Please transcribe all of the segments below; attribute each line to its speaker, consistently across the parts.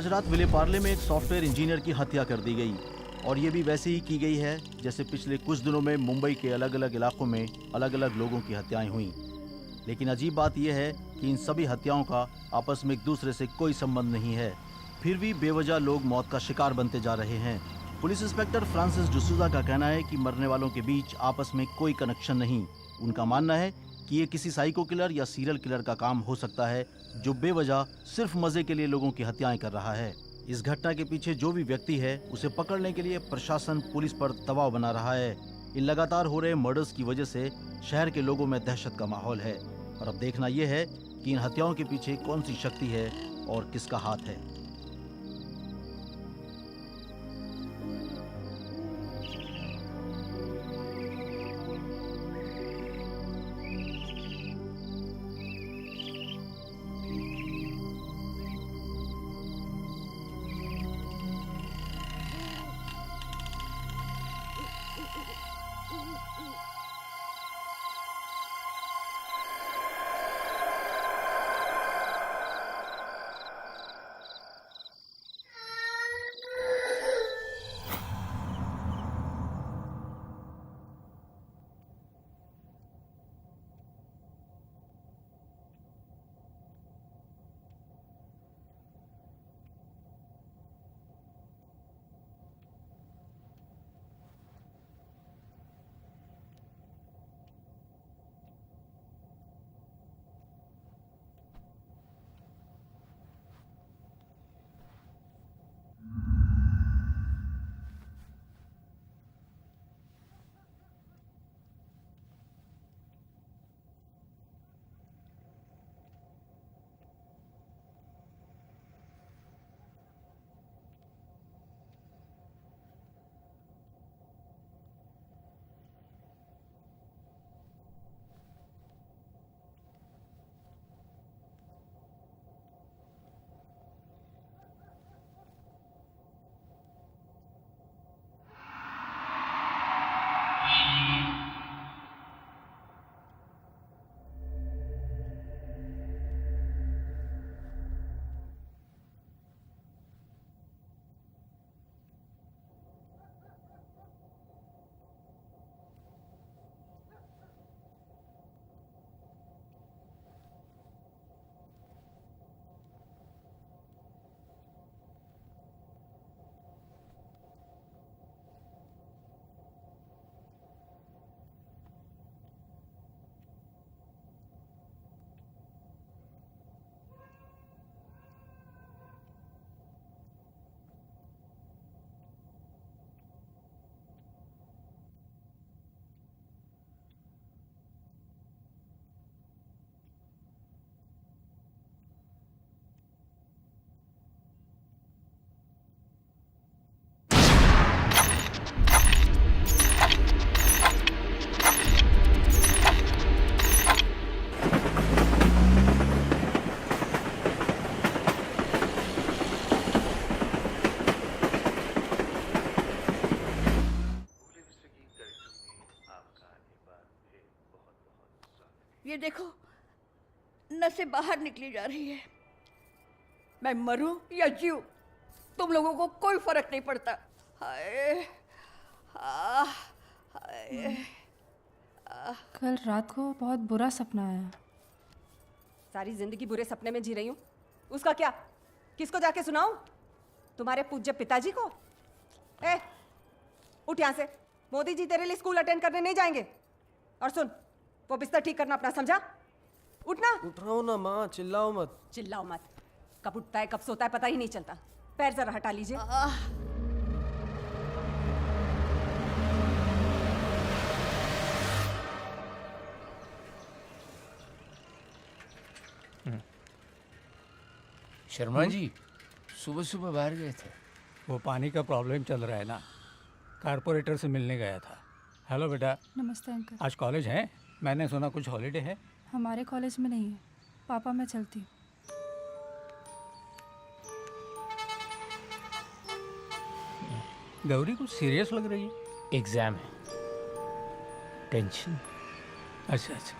Speaker 1: आज रात विलेपार्ले में एक सॉफ्टवेयर इंजीनियर की हत्या कर दी गई और ये भी वैसे ही की गई है जैसे पिछले कुछ दिनों में मुंबई के अलग अलग इलाकों में अलग अलग लोगों की हत्याएं हुई। लेकिन अजीब बात यह है कि इन सभी हत्याओं का आपस में एक दूसरे से कोई संबंध नहीं है, फिर भी बेवजह लोग मौत का शिकार बनते जा रहे हैं। पुलिस इंस्पेक्टर फ्रांसिस डिसूजा का कहना है कि मरने वालों के बीच आपस में कोई कनेक्शन नहीं। उनका मानना है कि ये किसी साइको किलर या सीरियल किलर का काम हो सकता है जो बेवजह सिर्फ मजे के लिए लोगों की हत्याएं कर रहा है। इस घटना के पीछे जो भी व्यक्ति है उसे पकड़ने के लिए प्रशासन पुलिस पर दबाव बना रहा है। इन लगातार हो रहे मर्डर्स की वजह से शहर के लोगों में दहशत का माहौल है और अब देखना यह है कि इन हत्याओं के पीछे कौन सी शक्ति है और किसका हाथ है।
Speaker 2: ये देखो, नसें बाहर निकली जा रही है। मैं मरूं या जीऊं, तुम लोगों को कोई फर्क नहीं पड़ता। हाय, हाय।
Speaker 3: कल रात को बहुत बुरा सपना आया।
Speaker 4: सारी जिंदगी बुरे सपने में जी रही हूँ, उसका क्या? किसको जाके सुनाऊं? तुम्हारे पूज्य पिताजी को? उठ यहाँ से। मोदी जी तेरे लिए स्कूल अटेंड करने नहीं जाएंगे। और सुन, वो बिस्तर ठीक करना अपना, समझा? उठना।
Speaker 5: उठ रहा हूँ ना माँ, चिल्लाओ मत।
Speaker 4: चिल्लाओ मत। कब उठता है कब सोता है पता ही नहीं चलता। पैर जरा हटा लीजिए।
Speaker 6: शर्मा जी सुबह सुबह बाहर गए थे?
Speaker 7: वो पानी का प्रॉब्लम चल रहा है ना, कारपोरेटर से मिलने गया था। हेलो बेटा।
Speaker 3: नमस्ते अंकल।
Speaker 7: आज कॉलेज है? मैंने सुना कुछ हॉलीडे है।
Speaker 3: हमारे कॉलेज में नहीं है। पापा, मैं चलती हूँ।
Speaker 7: गौरी कुछ सीरियस लग रही है।
Speaker 6: एग्जाम है, टेंशन।
Speaker 7: अच्छा अच्छा।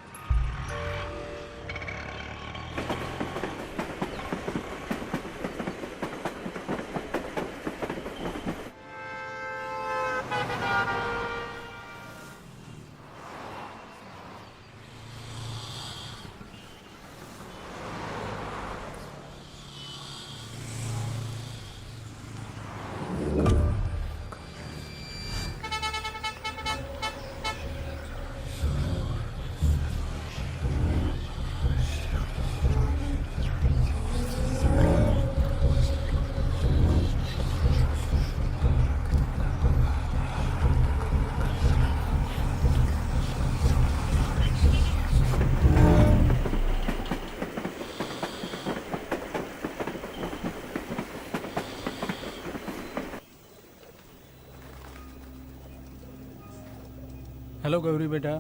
Speaker 7: हेलो गौरी बेटा।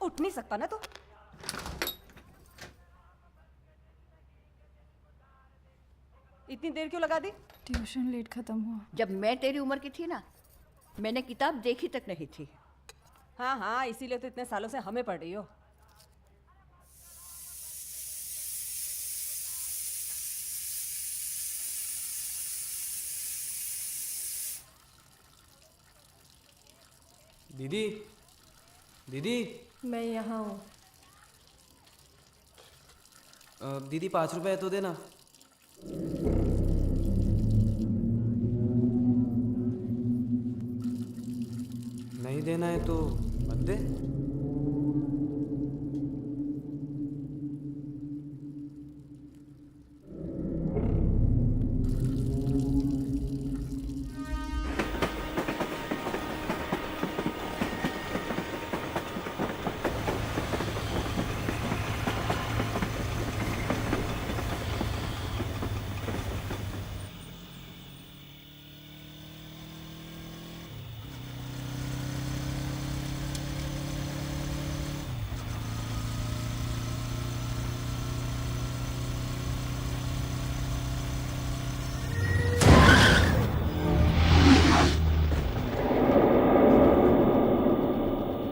Speaker 4: उठ नहीं सकता ना तू? इतनी देर क्यों लगा दी?
Speaker 3: ट्यूशन लेट ख़त्म हुआ।
Speaker 2: जब मैं तेरी उम्र की थी ना, मैंने किताब देखी तक नहीं थी।
Speaker 4: हाँ हाँ, इसीलिए तो इतने सालों से हमें पढ़ रही हो।
Speaker 5: दीदी, दीदी,
Speaker 8: मैं यहाँ हूँ।
Speaker 5: दीदी 5 रुपए तो देना। नहीं देना है तो मत दे।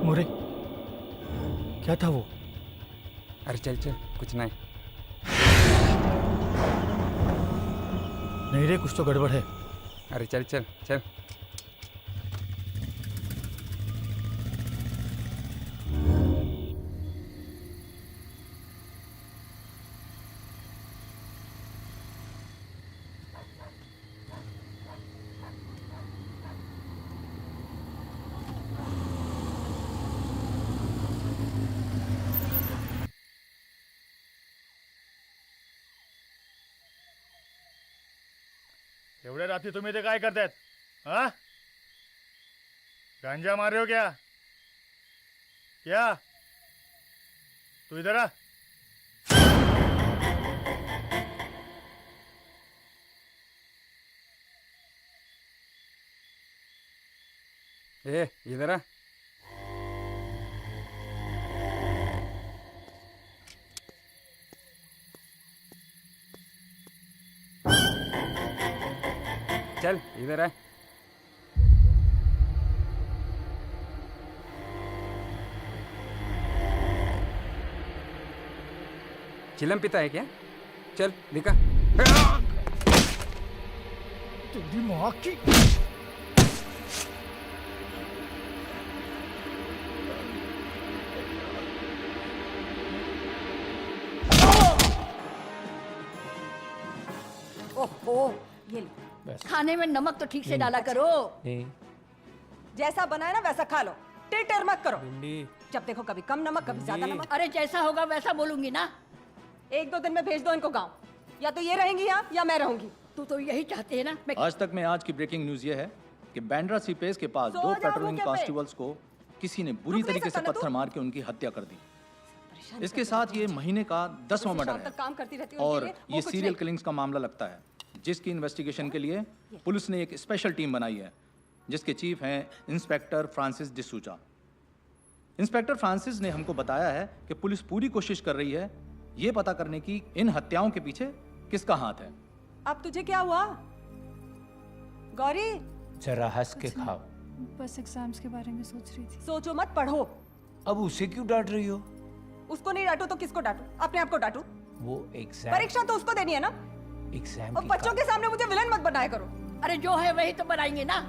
Speaker 7: मोरे, क्या था वो?
Speaker 9: अरे चल चल, कुछ नहीं।
Speaker 7: नहीं रे, कुछ तो गड़बड़ है।
Speaker 9: अरे चल चल चल।
Speaker 10: एवढ्या रात्री तुम्ही इथे काय करतायत? हा, गांजा मार रहे हो क्या? क्या तू इधर आ।
Speaker 9: ए इधर आ। चल इधर आ। चिलम पीता है क्या? चल दिखा।
Speaker 7: तेरी माँ की।
Speaker 2: ओहो, ये ले। खाने में नमक तो ठीक से डाला करो।
Speaker 4: जैसा बनाया ना वैसा खा लो, टिटर मत करो।
Speaker 5: भिंडी,
Speaker 4: जब देखो कभी कम नमक कभी ज्यादा नमक।
Speaker 2: अरे जैसा होगा वैसा बोलूंगी ना।
Speaker 4: 1-2 दिन में भेज दो इनको गांव। या तो ये रहेंगी यहाँ या मैं रहूंगी।
Speaker 2: तू तो यही चाहते है ना। मैं
Speaker 1: आज तक में आज की ब्रेकिंग न्यूज ये है कि बैंड्रा सीपेस के पास
Speaker 4: सो
Speaker 1: 2
Speaker 4: जाओ
Speaker 1: पेट्रोलिंग
Speaker 4: मौके पे।
Speaker 1: कांस्टेबल्स को किसी ने बुरी
Speaker 4: रुक नहीं
Speaker 1: तरीके से
Speaker 4: सकता ना
Speaker 1: पत्थर
Speaker 4: तू?
Speaker 1: मार के उनकी हत्या कर दी।
Speaker 4: परेशान
Speaker 1: इसके
Speaker 4: करते
Speaker 1: साथ
Speaker 4: हो
Speaker 1: ये
Speaker 4: मुझे।
Speaker 1: महीने का 10वां
Speaker 4: सुबह से
Speaker 1: मर्डर
Speaker 4: शाम
Speaker 1: है
Speaker 4: तक काम करती रहती हूँ
Speaker 1: और
Speaker 4: उनके लिए, वो
Speaker 1: ये
Speaker 4: कुछ
Speaker 1: सीरियल
Speaker 4: नहीं।
Speaker 1: किलिंग्स का मामला लगता है, जिसकी इन्वेस्टिगेशन के लिए पुलिस ने एक स्पेशल टीम बनाई है, जिसके चीफ हैं inspector Francis D'Souza. Inspector Francis ने हमको बताया है कि पुलिस पूरी कोशिश कर रही है ये पता करने की इन हत्याओं के पीछे किसका हाथ है।
Speaker 4: अब तुझे क्या हुआ गौरी?
Speaker 6: जरा हंस के खाओ।
Speaker 3: बस एग्जाम्स के बारे में सोच रही थी।
Speaker 4: सोचो मत, पढ़ो।
Speaker 6: अब उसे क्यों डांट रही हो?
Speaker 4: उसको नहीं डांटू तो किसको डांटू? अपने आप को डांटू।
Speaker 6: वो एग्जाम
Speaker 4: परीक्षा तो उसको देनी है ना।
Speaker 6: एग्जाम
Speaker 4: और बच्चों के सामने मुझे विलन मत बनाया करो।
Speaker 2: अरे जो है वही तो बनाएंगे ना।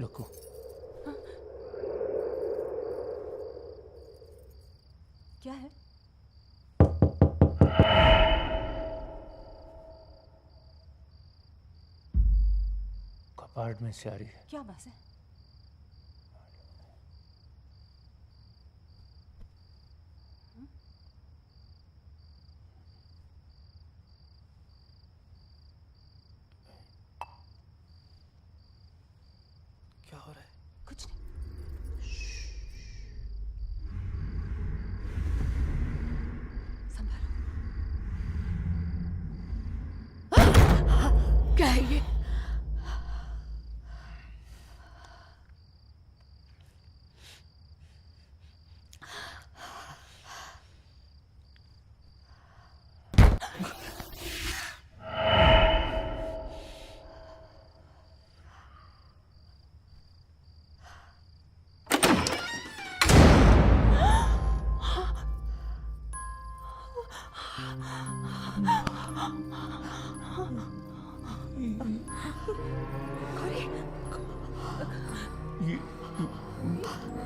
Speaker 6: लुको
Speaker 4: क्या है?
Speaker 6: कपाट में से आ रही है।
Speaker 4: क्या बात है?
Speaker 5: क्या हो रहा है?
Speaker 4: कुछ नहीं। संभालो।
Speaker 2: क्या है ये?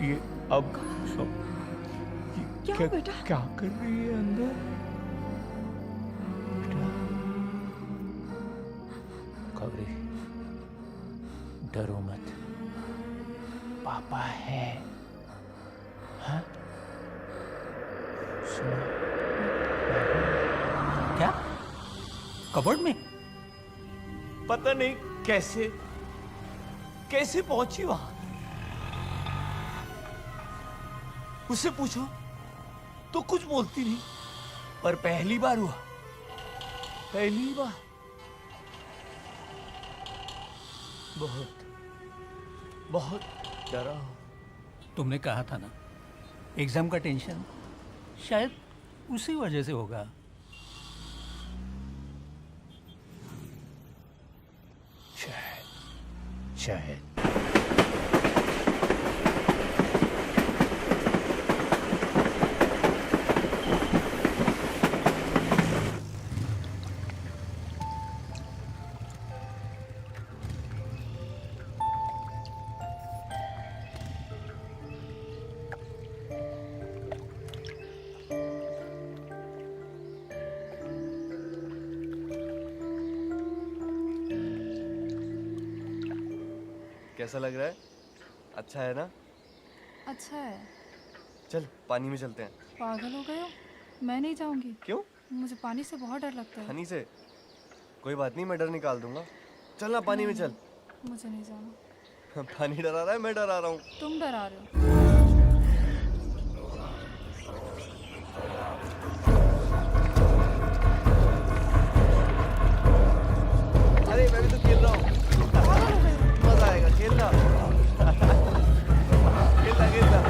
Speaker 6: ये अब
Speaker 4: क्या बेटा?
Speaker 6: क्या कर रही है अंदर? बेटा गौरी, डरो मत, पापा है। हाँ? सुनो।
Speaker 7: क्या? कबर्ड में?
Speaker 6: पता नहीं कैसे कैसे पहुंची वहां। उससे पूछो तो कुछ बोलती नहीं, पर पहली बार हुआ, पहली बार। बहुत बहुत डरा हूं।
Speaker 7: तुमने कहा था ना, एग्जाम का टेंशन शायद उसी वजह से होगा।
Speaker 6: शायद शायद
Speaker 8: कैसा लग रहा है? अच्छा है ना?
Speaker 3: अच्छा है।
Speaker 8: चल पानी में चलते हैं।
Speaker 3: पागल हो गए हो? मैं नहीं जाऊंगी।
Speaker 8: क्यों?
Speaker 3: मुझे पानी से बहुत डर लगता है।
Speaker 8: पानी से? कोई बात नहीं, मैं डर निकाल दूंगा। चल ना पानी में चल।
Speaker 3: मुझे नहीं जाना।
Speaker 8: पानी डरा रहा है, मैं डरा रहा हूँ।
Speaker 3: तुम डरा रहे हो।
Speaker 8: अरे मैं भी तो खेल रहा हूँ। मजा आएगा, खेलना। खेलना खेलना।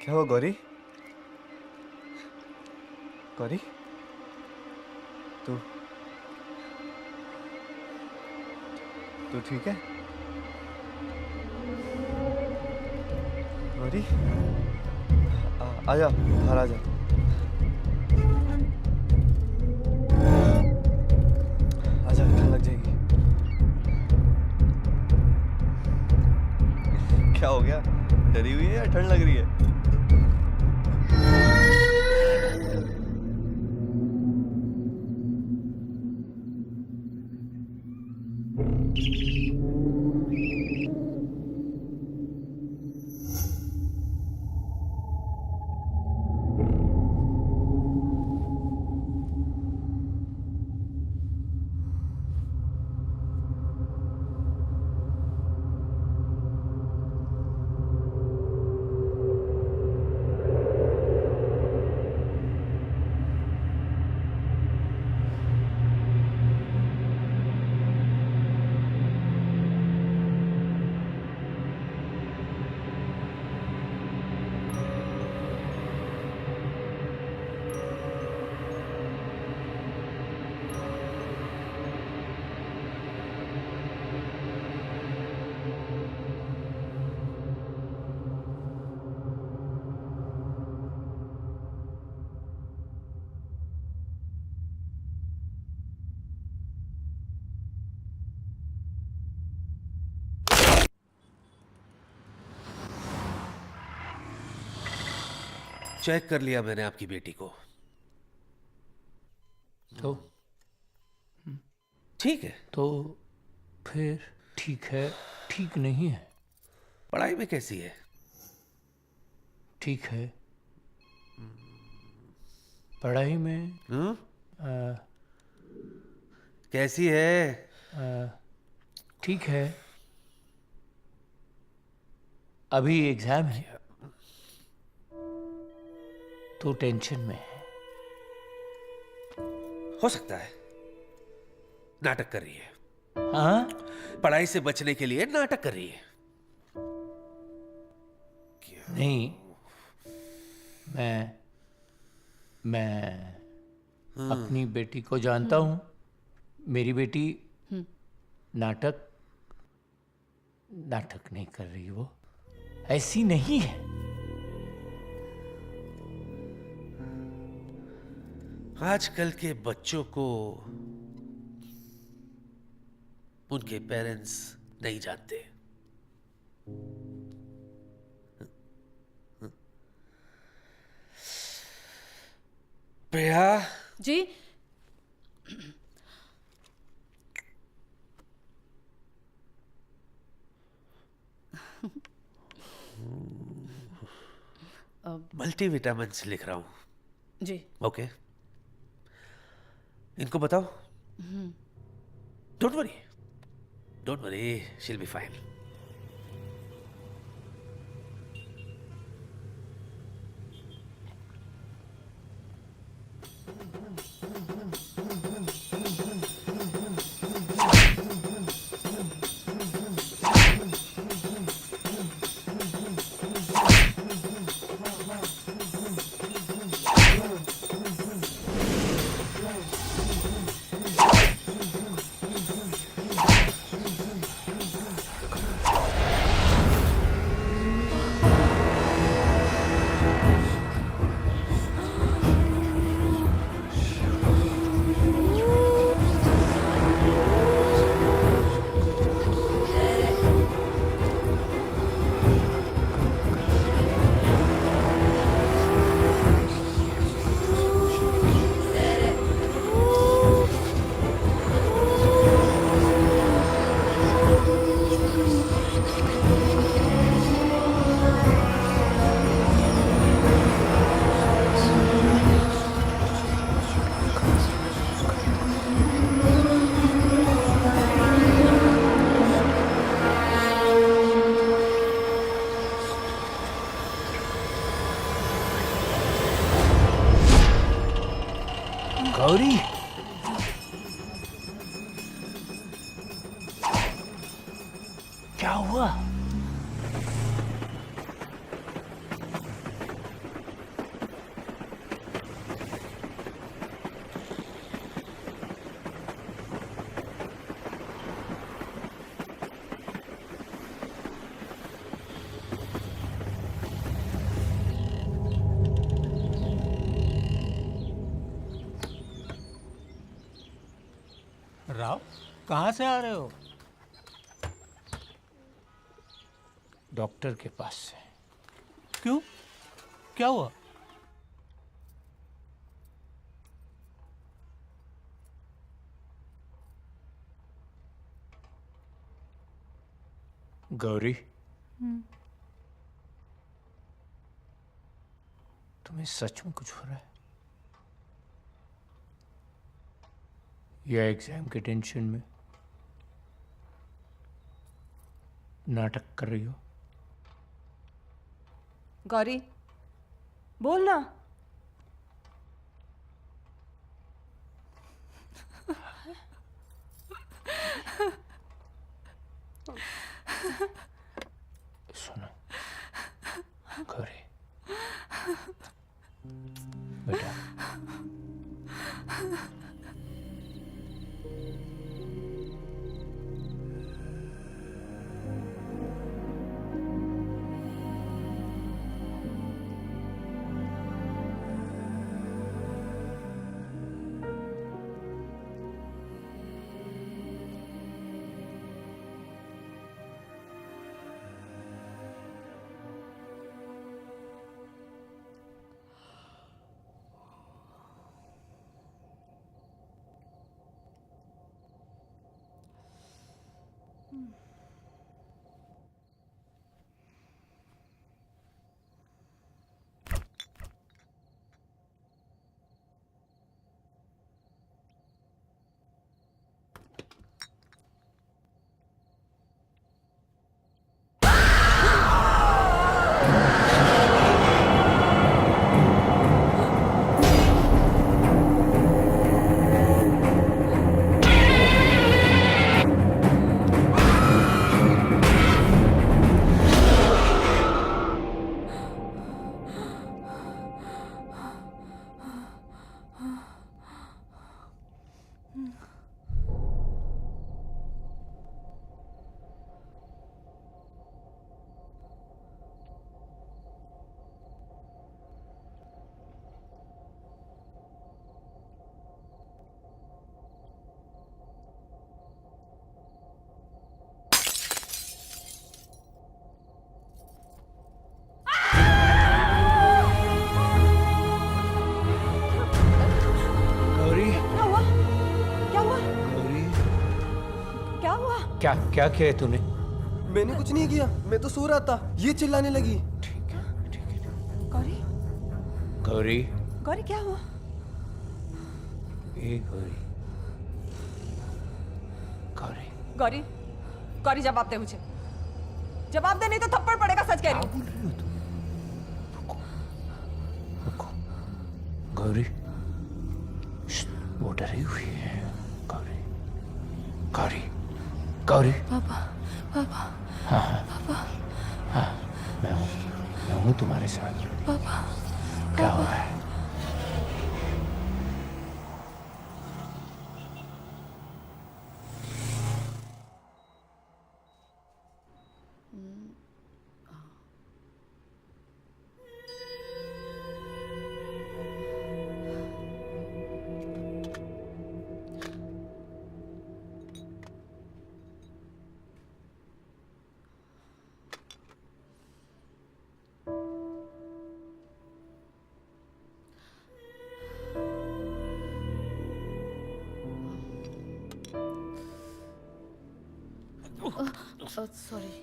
Speaker 8: क्या हुआ गौरी? गौरी, तू तू ठीक है? गौरी, आजा, बाहर आजा। आजा, ठंड लग जाएगी। क्या हो गया? डरी हुई है या ठंड लग रही है?
Speaker 11: चेक कर लिया मैंने आपकी बेटी को।
Speaker 6: तो
Speaker 11: ठीक है।
Speaker 6: तो फिर ठीक है, ठीक नहीं है?
Speaker 11: पढ़ाई में कैसी है?
Speaker 6: ठीक है। पढ़ाई में
Speaker 11: कैसी है?
Speaker 6: ठीक है। अभी एग्जाम है तो टेंशन में है।
Speaker 11: हो सकता है नाटक कर रही है।
Speaker 6: हाँ,
Speaker 11: पढ़ाई से बचने के लिए नाटक कर रही है।
Speaker 6: नहीं, मैं अपनी बेटी को जानता हूँ। मेरी बेटी नाटक नहीं कर रही, वो ऐसी नहीं है।
Speaker 11: आजकल के बच्चों को उनके पेरेंट्स नहीं जानते। प्रिया
Speaker 3: जी।
Speaker 11: मल्टीविटामिन्स लिख रहा हूं।
Speaker 3: जी।
Speaker 11: ओके, इनको बताओ। Don't worry, she'll be fine.
Speaker 6: Gauri, क्या हुआ? राव, कहाँ से आ रहे हो? डॉक्टर के पास से। क्यों? क्या हुआ? गौरी, तुम्हें सच में कुछ हो रहा है या एग्जाम के टेंशन में नाटक कर रही हो?
Speaker 4: गौरी, बोल ना।
Speaker 6: सुनो गौरी, बेटा, क्या क्या किया है तूने?
Speaker 8: मैंने कुछ नहीं किया, मैं तो सो रहा था, ये चिल्लाने लगी।
Speaker 4: गौरी
Speaker 6: गौरी,
Speaker 4: गौरी क्या हुआ?
Speaker 6: ए गौरी, गौरी,
Speaker 4: गौरी गौरी जवाब दे मुझे, जवाब दे नहीं तो थप्पड़ पड़ेगा, सच कह रही हूँ।
Speaker 6: बोल रही हो तुम? रुको, रुको, गौरी, वो डरी हुई है। गौरी, गौरी, गौरी।
Speaker 3: पापा, पापा,
Speaker 6: हाँ हाँ
Speaker 3: पापा,
Speaker 6: हाँ, मैं हूँ तुम्हारे साथ।
Speaker 3: पापा,
Speaker 6: क्या हो रहा है?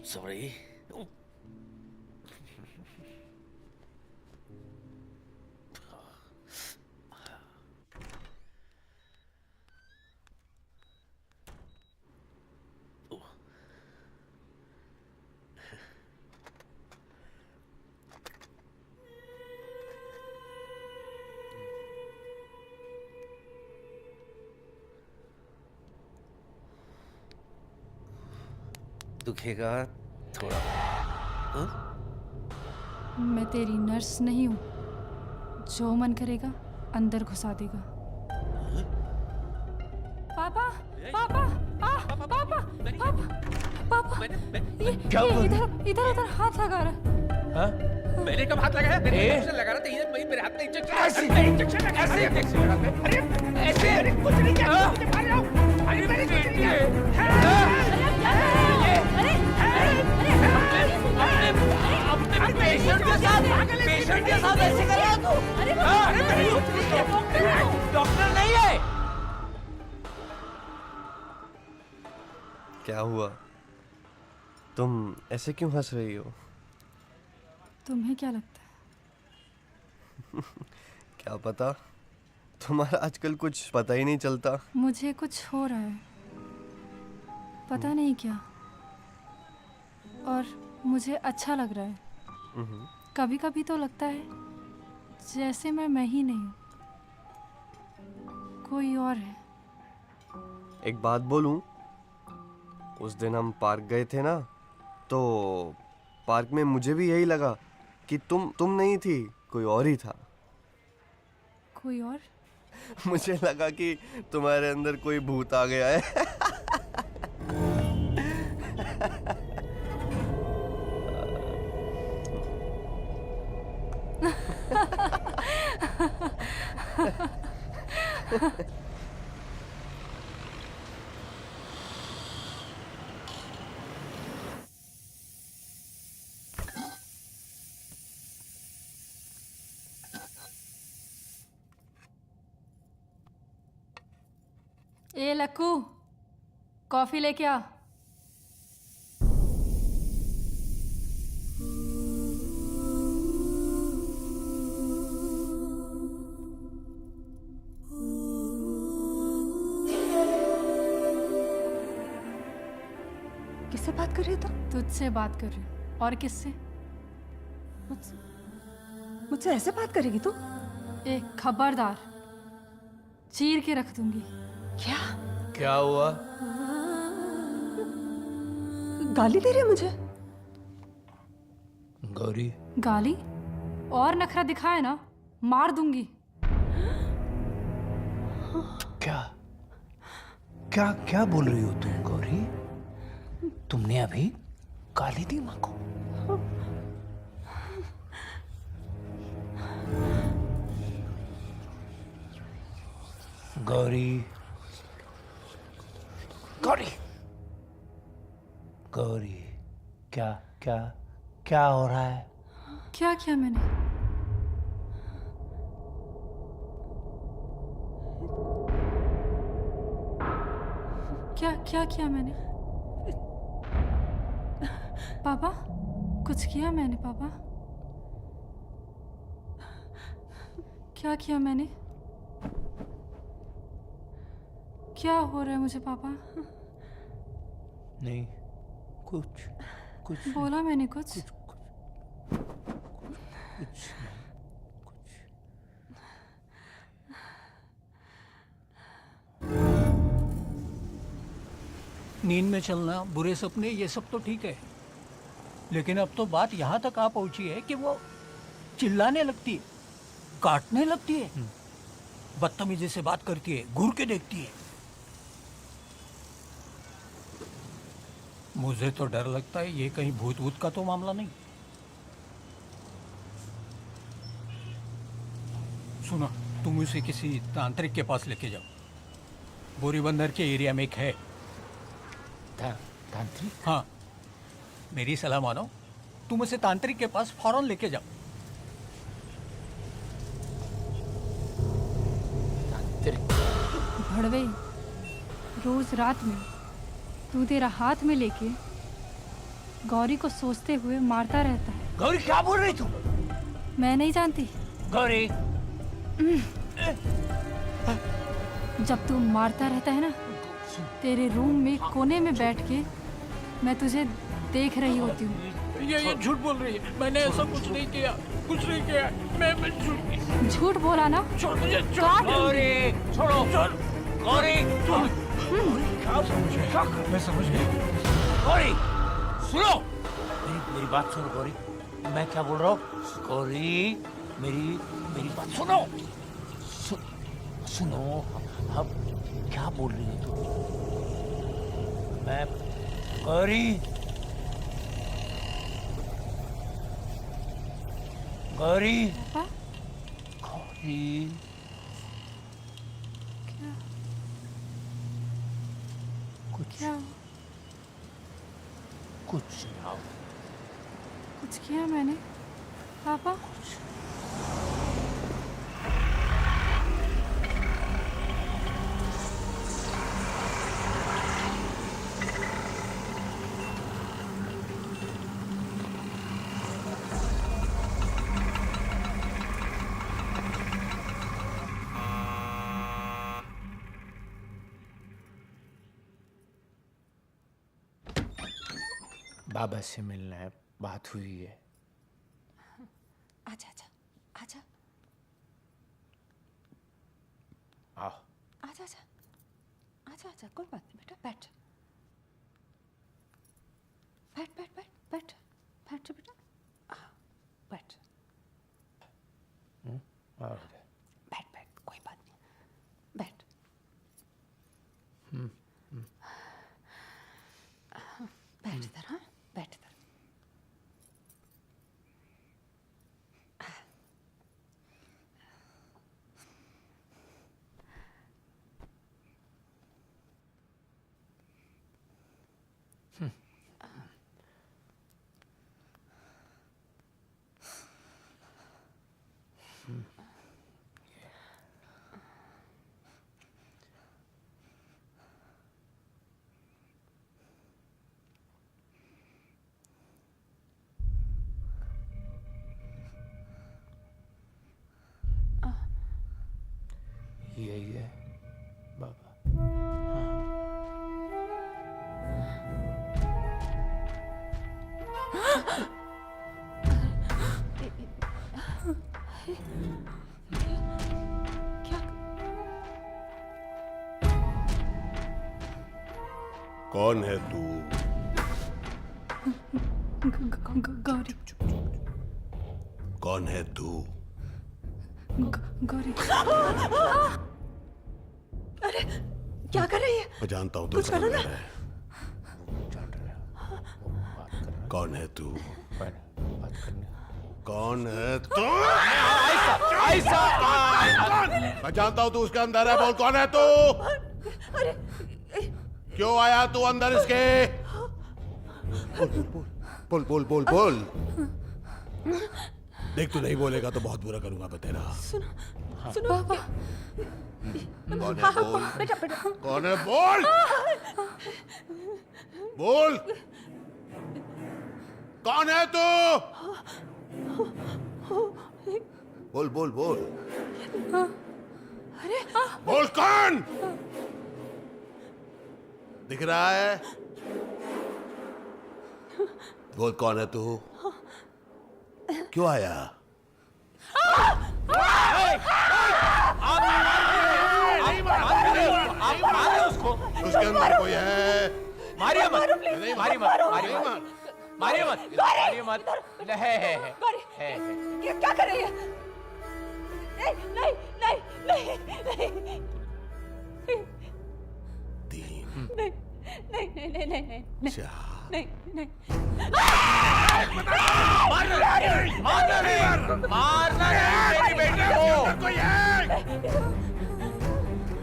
Speaker 11: सॉरी। दुखेगा थोड़ा। हाँ?
Speaker 3: मैं तेरी नर्स नहीं हूँ, जो मन करेगा अंदर घुसा देगा। पापा, पापा, पापा, पापा, पापा, ये इधर इधर उधर हाथ लगा रहा है।
Speaker 11: मैंने कब हाथ लगाया? मैंने इंजेक्शन लगा रहा था, मेरे हाथ में इंजेक्शन लगा। ऐसे कुछ नहीं किया, मुझे मार रहा हूं। अरे मैंने कुछ नहीं किया। पेशेंट के साथ ऐसे कर रहा है तू? डॉक्टर नहीं है।
Speaker 8: क्या हुआ? तुम ऐसे क्यों हंस रही हो?
Speaker 3: तुम्हें क्या लगता है?
Speaker 8: क्या पता, तुम्हारा आजकल कुछ पता ही नहीं चलता।
Speaker 3: मुझे कुछ हो रहा है, पता नहीं क्या, और मुझे अच्छा लग रहा है। कभी कभी तो लगता है जैसे मैं ही नहीं हूँ, कोई और है।
Speaker 8: एक बात बोलूं, उस दिन हम पार्क गए थे ना, तो पार्क में मुझे भी यही लगा कि तुम नहीं थी, कोई और ही था।
Speaker 3: कोई और?
Speaker 8: मुझे लगा कि तुम्हारे अंदर कोई भूत आ गया है।
Speaker 3: ए लक्कू, कॉफी लेके आ।
Speaker 4: किससे बात कर रही हो?
Speaker 3: तुझसे बात कर रही हूँ, और किससे?
Speaker 4: मुझसे ऐसे बात करेगी तू?
Speaker 3: एक खबरदार, चीर के रख दूंगी।
Speaker 4: क्या?
Speaker 6: क्या हुआ?
Speaker 4: गाली दे रही है मुझे?
Speaker 6: गौरी,
Speaker 3: गाली? और नखरा दिखाए ना, मार दूंगी।
Speaker 6: क्या क्या क्या बोल रही हो तुम गौरी? तुमने अभी गाली दी माँ को? गौरी, गौरी, गौरी, क्या क्या क्या हो रहा है?
Speaker 3: क्या किया मैंने? क्या क्या किया मैंने? पापा कुछ किया मैंने पापा? क्या किया मैंने? क्या हो रहा है मुझे पापा?
Speaker 6: नहीं, कुछ कुछ
Speaker 3: बोला मैंने कुछ?
Speaker 6: कुछ
Speaker 7: नींद में चलना, बुरे सपने, ये सब तो ठीक है, लेकिन अब तो बात यहाँ तक आ पहुंची है कि वो चिल्लाने लगती है, काटने लगती है, बदतमीजी से बात करती है, घूर के देखती है। मुझे तो डर लगता है ये कहीं भूत भूत का तो मामला नहीं। सुनो, तुम उसे किसी तांत्रिक के पास लेके जाओ। बोरीबंदर के एरिया में एक है।
Speaker 6: तांत्रिक?
Speaker 7: हाँ, मेरी सलाह मानो, तुम उसे तांत्रिक के पास फौरन लेके जाओ।
Speaker 6: तांत्रिक?
Speaker 3: भड़वे रोज रात में तू तेरा हाथ में लेके गौरी को सोचते हुए मारता रहता है।
Speaker 6: गौरी क्या बोल रही तू?
Speaker 3: मैं नहीं जानती।
Speaker 6: गौरी
Speaker 3: जब तू मारता रहता है ना, तेरे रूम में कोने में बैठ के मैं तुझे देख रही होती हूँ।
Speaker 7: ये झूठ बोल रही है, मैंने ऐसा कुछ नहीं किया, कुछ नहीं किया। मैं
Speaker 3: झूठ बोला ना?
Speaker 7: छोड़ मुझे,
Speaker 3: काट
Speaker 6: गौरी छोड़ो। गौरी
Speaker 7: क्या समझे? मैं समझ गया।
Speaker 6: गौरी सुनो, मेरी बात सुनो गौरी, मैं क्या बोल रहा हूँ। गौरी मेरी बात सुनो। सुनो, अब क्या बोल रही है तू? मैं गौरी गौरी
Speaker 3: पापा
Speaker 6: गौरी
Speaker 3: क्या
Speaker 6: कुछ ना
Speaker 3: कुछ किया मैंने पापा?
Speaker 6: बाबा से मिलना है, बात हुई है।
Speaker 4: आजा आजा आजा
Speaker 6: आओ।
Speaker 4: आजा आजा आजा आजा, कोई बात नहीं बेटा, बैठ बैठ बैठ बैठ बैठ बैठ जा बेटा, बैठ बैठ बैठ, कोई बात नहीं, बैठ। बैठ इधर, हाँ बैठ इधर।
Speaker 6: यही है बाबा।
Speaker 4: क्या?
Speaker 10: कौन है तू?
Speaker 3: गौरी।
Speaker 10: कौन है तू?
Speaker 3: गौरी।
Speaker 4: अरे क्या कर रही है?
Speaker 10: मैं जानता हूँ
Speaker 4: कुछ करो ना।
Speaker 10: कौन है तू?
Speaker 6: बात करने।
Speaker 10: कौन है तू?
Speaker 6: ऐसा
Speaker 10: मैं जानता हूँ तू उसके अंदर है, बोल कौन है तू?
Speaker 4: अरे
Speaker 10: क्यों आया तू अंदर इसके? बोल बोल बोल बोल। देख तू नहीं बोलेगा तो बहुत बुरा करूंगा मैं तेरा।
Speaker 4: सुनो
Speaker 3: पापा
Speaker 10: कौन है बोल?
Speaker 4: बेटा बेटा,
Speaker 10: कौन है बोल? बोल।
Speaker 12: कौन है तू? बोल बोल बोल।
Speaker 3: अरे
Speaker 12: बोल कौन? दिख रहा है? बोल कौन है तू? क्यों आया? उसके अंदर कोई है?
Speaker 6: मारिए मत,
Speaker 12: नहीं,
Speaker 6: मारिए मत, मारिए मत, मारिए मत, मारिए मत। है।
Speaker 2: ये क्या कर रही है? नहीं नहीं नहीं नहीं नहीं
Speaker 12: तीन,
Speaker 2: नहीं नहीं नहीं नहीं नहीं नहीं
Speaker 12: चार,
Speaker 2: नहीं नहीं
Speaker 6: मारना नहीं मेरी बेटी को।
Speaker 12: कोई है?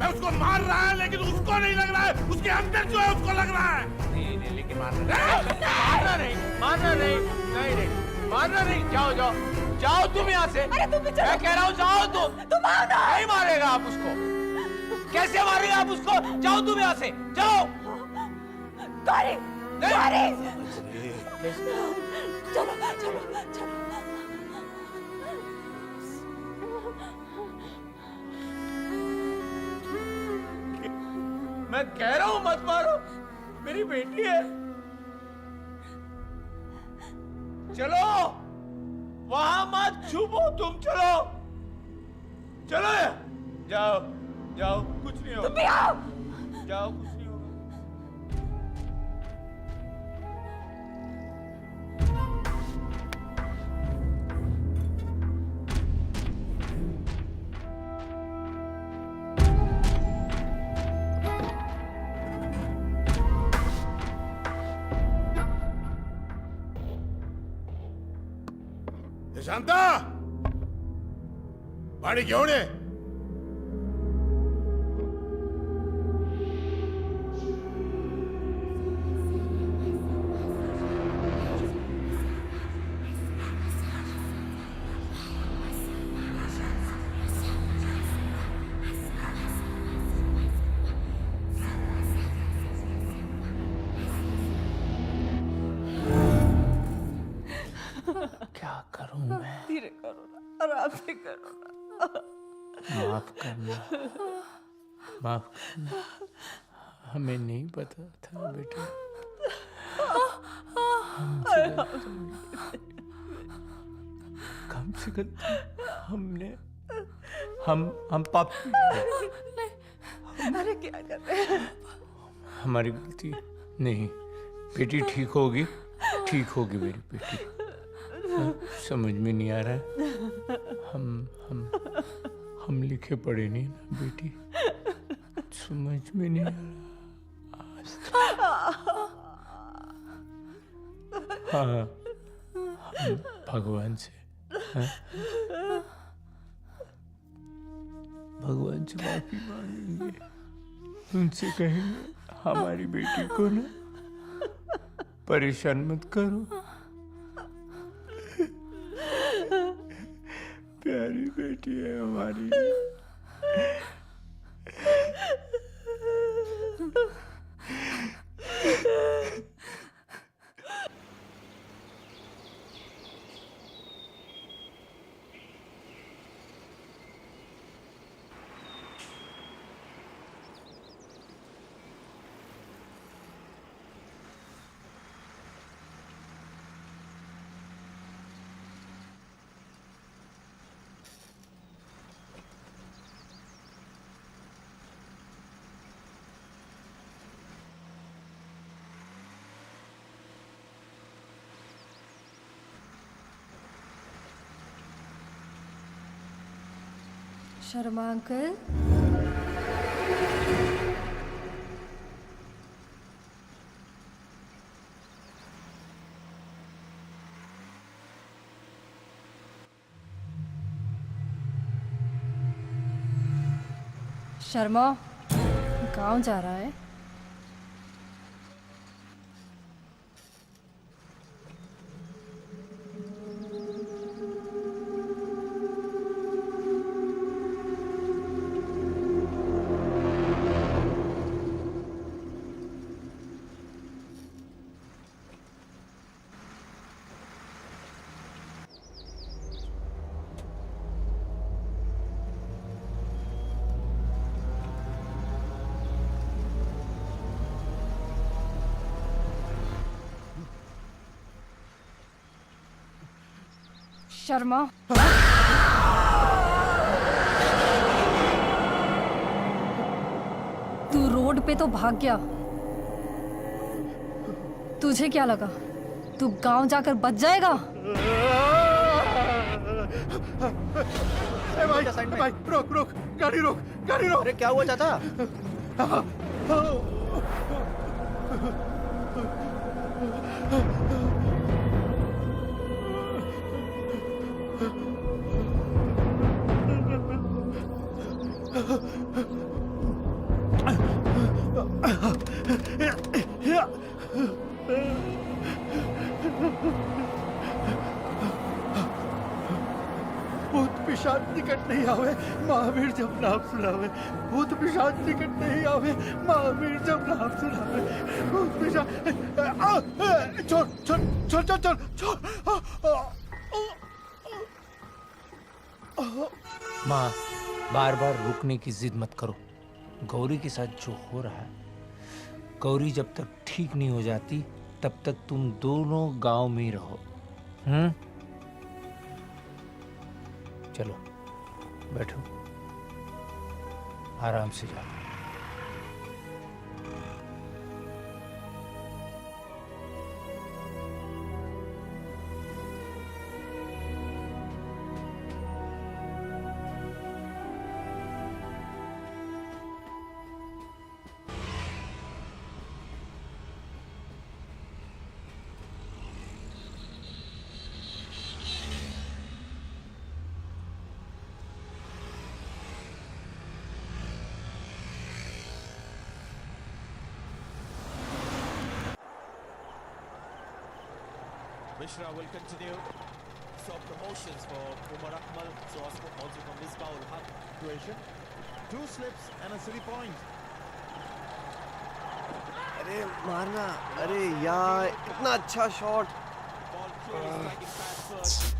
Speaker 12: मैं उसको मार रहा है लेकिन उसको नहीं लग रहा है, उसके अंदर जो है उसको लग रहा है।
Speaker 6: नहीं लेकिन मारना नहीं, मारना नहीं। जाओ तुम यहाँ से।
Speaker 2: अरे तुम भी चलो।
Speaker 6: मैं कह रहा हूँ जाओ तुम
Speaker 2: आओ ना।
Speaker 6: नहीं मारेगा आप उसको। कैसे मारेगा आप उसको? जाओ तुम यहाँ से, जाओ।
Speaker 2: गौरी गौरी चलो चलो चलो।
Speaker 6: मैं कह रहा हूँ मत मारो, मेरी बेटी है। चलो वहां मत छुपो, तुम चलो चलो। जाओ कुछ नहीं होगा।
Speaker 2: तुम भी आओ।
Speaker 6: जाओ कुछ नहीं होगा।
Speaker 12: शांता पानी घेऊन ये.
Speaker 6: क्या करूं मैं?
Speaker 2: धीरे करो ना, आराम से करो ना।
Speaker 6: माफ करना, माफ करना। हमें नहीं पता था बेटा। हमसे गलती हमने हम पापी हैं।
Speaker 2: अरे क्या कर रहे हैं?
Speaker 6: हमारी गलती नहीं। बेटी ठीक होगी मेरी बेटी। समझ में नहीं आ रहा है। हम लिखे पढ़े नहीं ना बेटी, समझ में नहीं आ रहा। हाँ, हम भगवान से माफी मांगेंगे। उनसे कहेंगे हमारी बेटी को ना परेशान मत करो। प्यारी बेटी है हमारी।
Speaker 4: शर्मा अंकल, शर्मा गांव जा रहा है?
Speaker 3: शर्मा, तू रोड पे तो भाग गया। तुझे क्या लगा तू गांव जाकर बच जाएगा?
Speaker 10: भाई रोक रोक, गाड़ी रोक, गाड़ी रोक।
Speaker 1: अरे क्या हुआ चाचा?
Speaker 10: भूत पिशाच निकट नहीं आवे, महावीर जब नाम सुनावे। भूत पिशाच निकट नहीं आवे, महावीर जब नाम सुनावे। भूत पिशाच छोड़ छोड़ छोड़ छोड़ छोड़ छोड़।
Speaker 6: माँ, बार बार रुकने की जिद मत करो। गौरी के साथ जो हो रहा है, गौरी जब तक ठीक नहीं हो जाती तब तक तुम दोनों गांव में ही रहो। चलो बैठो, आराम से जाओ।
Speaker 12: Mishra will continue. So promotions for Umar Akmal, so also from this foul situation. 2 slips and a 3 point.
Speaker 8: अरे मारना, अरे यार इतना अच्छा shot.
Speaker 12: Ball clearly striking past first.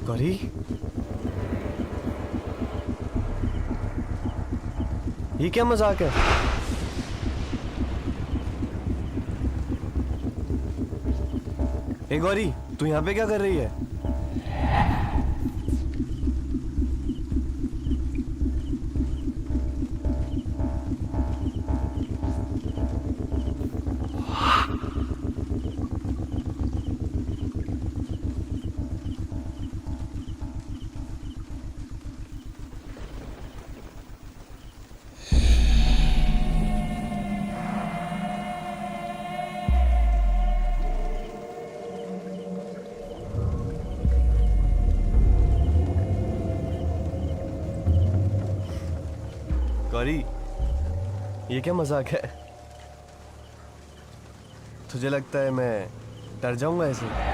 Speaker 8: Gauri, ये क्या मजाक है? ए गौरी, तू यहाँ पे क्या कर रही है? गौरी, ये क्या मजाक है? तुझे लगता है मैं डर जाऊंगा ऐसे?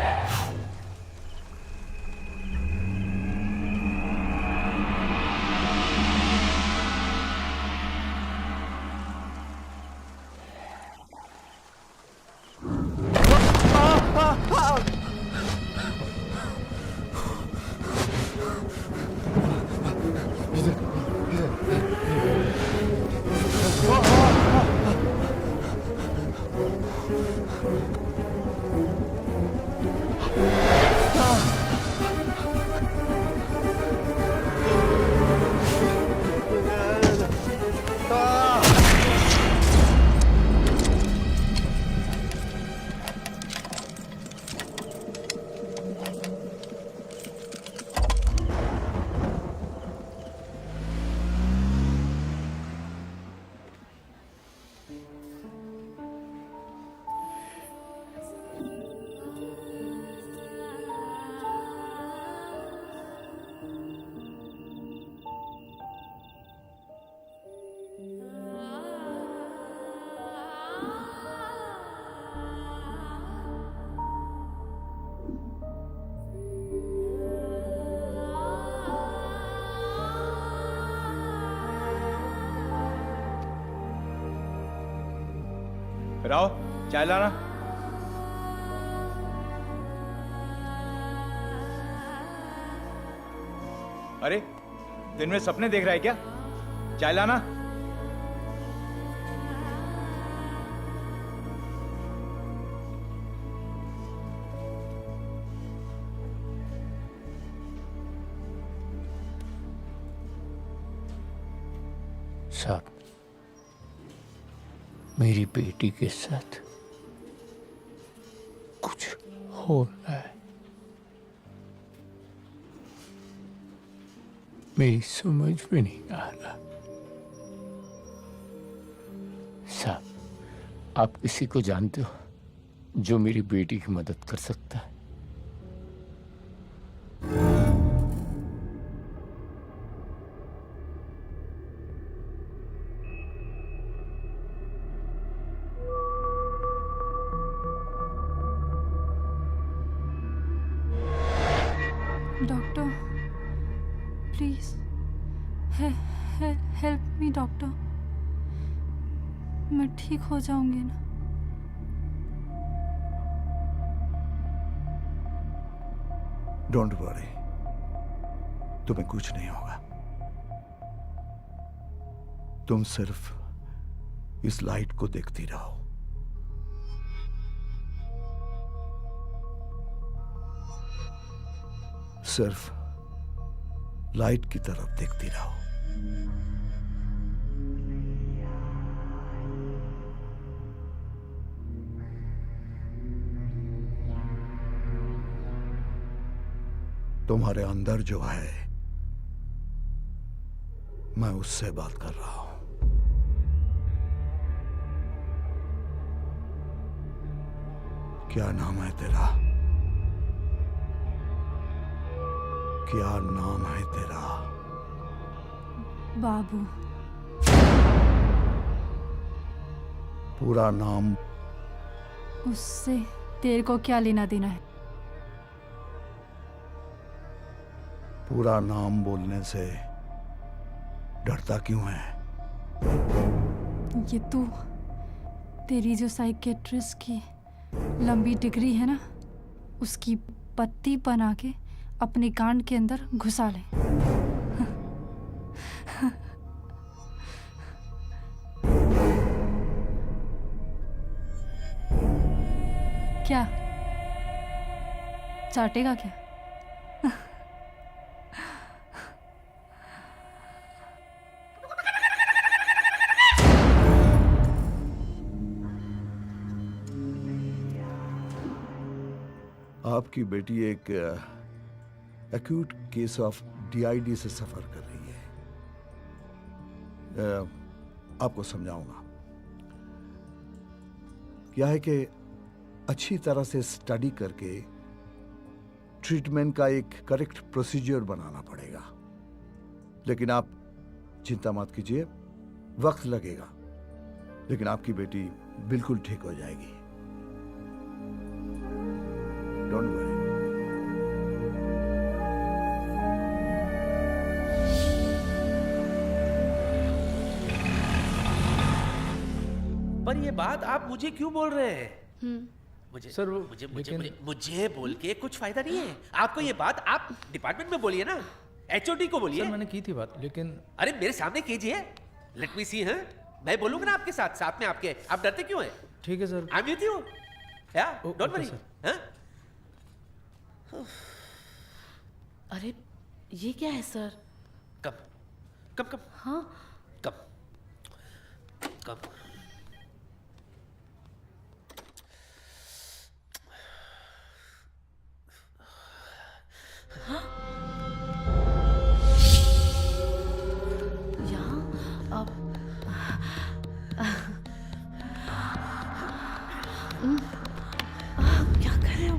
Speaker 13: राव, चाय लाना। अरे, दिन में सपने देख रहा है क्या? चाय लाना।
Speaker 6: साहब, मेरी बेटी के साथ कुछ हो रहा है। मेरी समझ में नहीं आ रहा। साहब, आप किसी को जानते हो जो मेरी बेटी की मदद कर सकता है?
Speaker 3: Doctor, please help me doctor. मैं ठीक हो जाऊंगी ना?
Speaker 10: डोंट वरी, तुम्हें कुछ नहीं होगा। तुम सिर्फ इस लाइट को देखती रहो। सिर्फ लाइट की तरफ देखती रहो। तुम्हारे अंदर जो है, मैं उससे बात कर रहा हूं। क्या नाम है तेरा? क्या नाम है तेरा?
Speaker 3: बाबू।
Speaker 10: पूरा नाम?
Speaker 3: उससे तेरे को क्या लेना देना है?
Speaker 10: पूरा नाम बोलने से डरता क्यों है?
Speaker 3: ये तू, तेरी जो साइकेट्रिस्ट की लंबी डिग्री है ना, उसकी पत्ती बना के अपने कान के अंदर घुसा ले। क्या चाटेगा क्या?
Speaker 10: आपकी बेटी एक एक्यूट केस ऑफ डीआईडी से सफर कर रही है। आपको समझाऊंगा। क्या है कि अच्छी तरह से स्टडी करके ट्रीटमेंट का एक करेक्ट प्रोसीजर बनाना पड़ेगा। लेकिन आप चिंता मत कीजिए, वक्त लगेगा, लेकिन आपकी बेटी बिल्कुल ठीक हो जाएगी। Don't worry.
Speaker 14: पर ये बात आप मुझे क्यों बोल रहे हैं? मुझे
Speaker 5: सर, वो
Speaker 14: मुझे मुझे मुझे मुझे बोल के कुछ फायदा नहीं है। आपको ये बात आप डिपार्टमेंट में बोलिए ना, एचओडी को बोलिए।
Speaker 5: सर, मैंने की थी बात, लेकिन
Speaker 14: अरे मेरे सामने कीजिए, लेट मी सी। हैं, मैं बोलूंगा ना आपके साथ, साथ में आपके। आप डरते क्यों हैं?
Speaker 5: ठीक है sir.
Speaker 14: I am with you, या डोंट वरी। हैं?
Speaker 11: अरे ये क्या है सर?
Speaker 14: कम कम कम।
Speaker 11: हाँ
Speaker 14: कम कम।
Speaker 11: हाँ? यहाँ अब क्या कर रहे हो?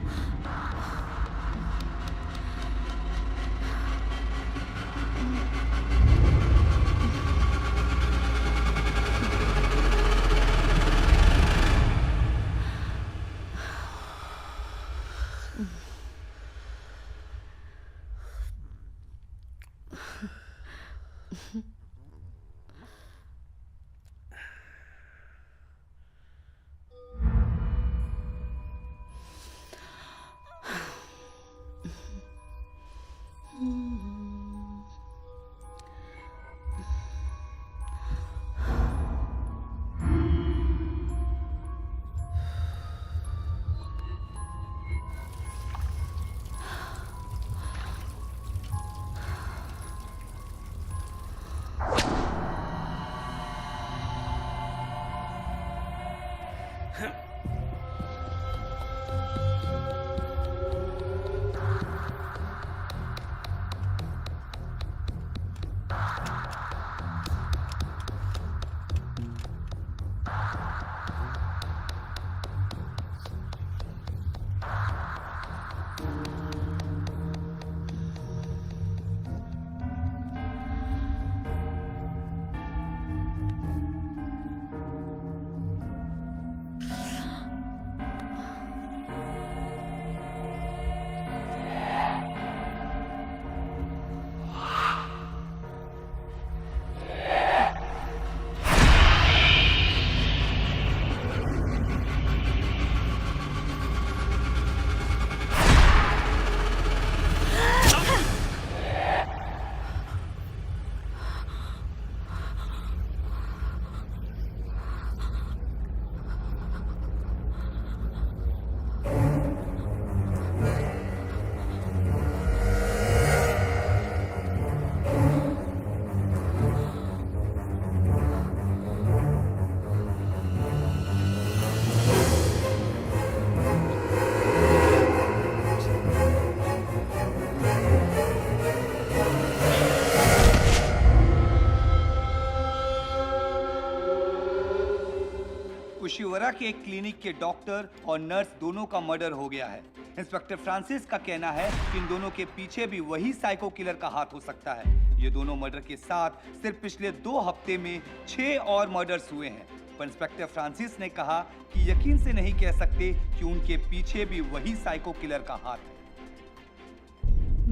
Speaker 15: कुशीवरा के एक क्लिनिक के डॉक्टर और नर्स दोनों का मर्डर हो गया है। इंस्पेक्टर फ्रांसिस का कहना है कि इन दोनों के पीछे भी वही साइको किलर का हाथ हो सकता है। ये दोनों मर्डर के साथ सिर्फ पिछले 2 हफ्ते में 6 और मर्डर्स हुए हैं। पर इंस्पेक्टर फ्रांसिस ने कहा कि यकीन से नहीं कह सकते कि उनके पीछे भी वही साइको किलर का हाथ है।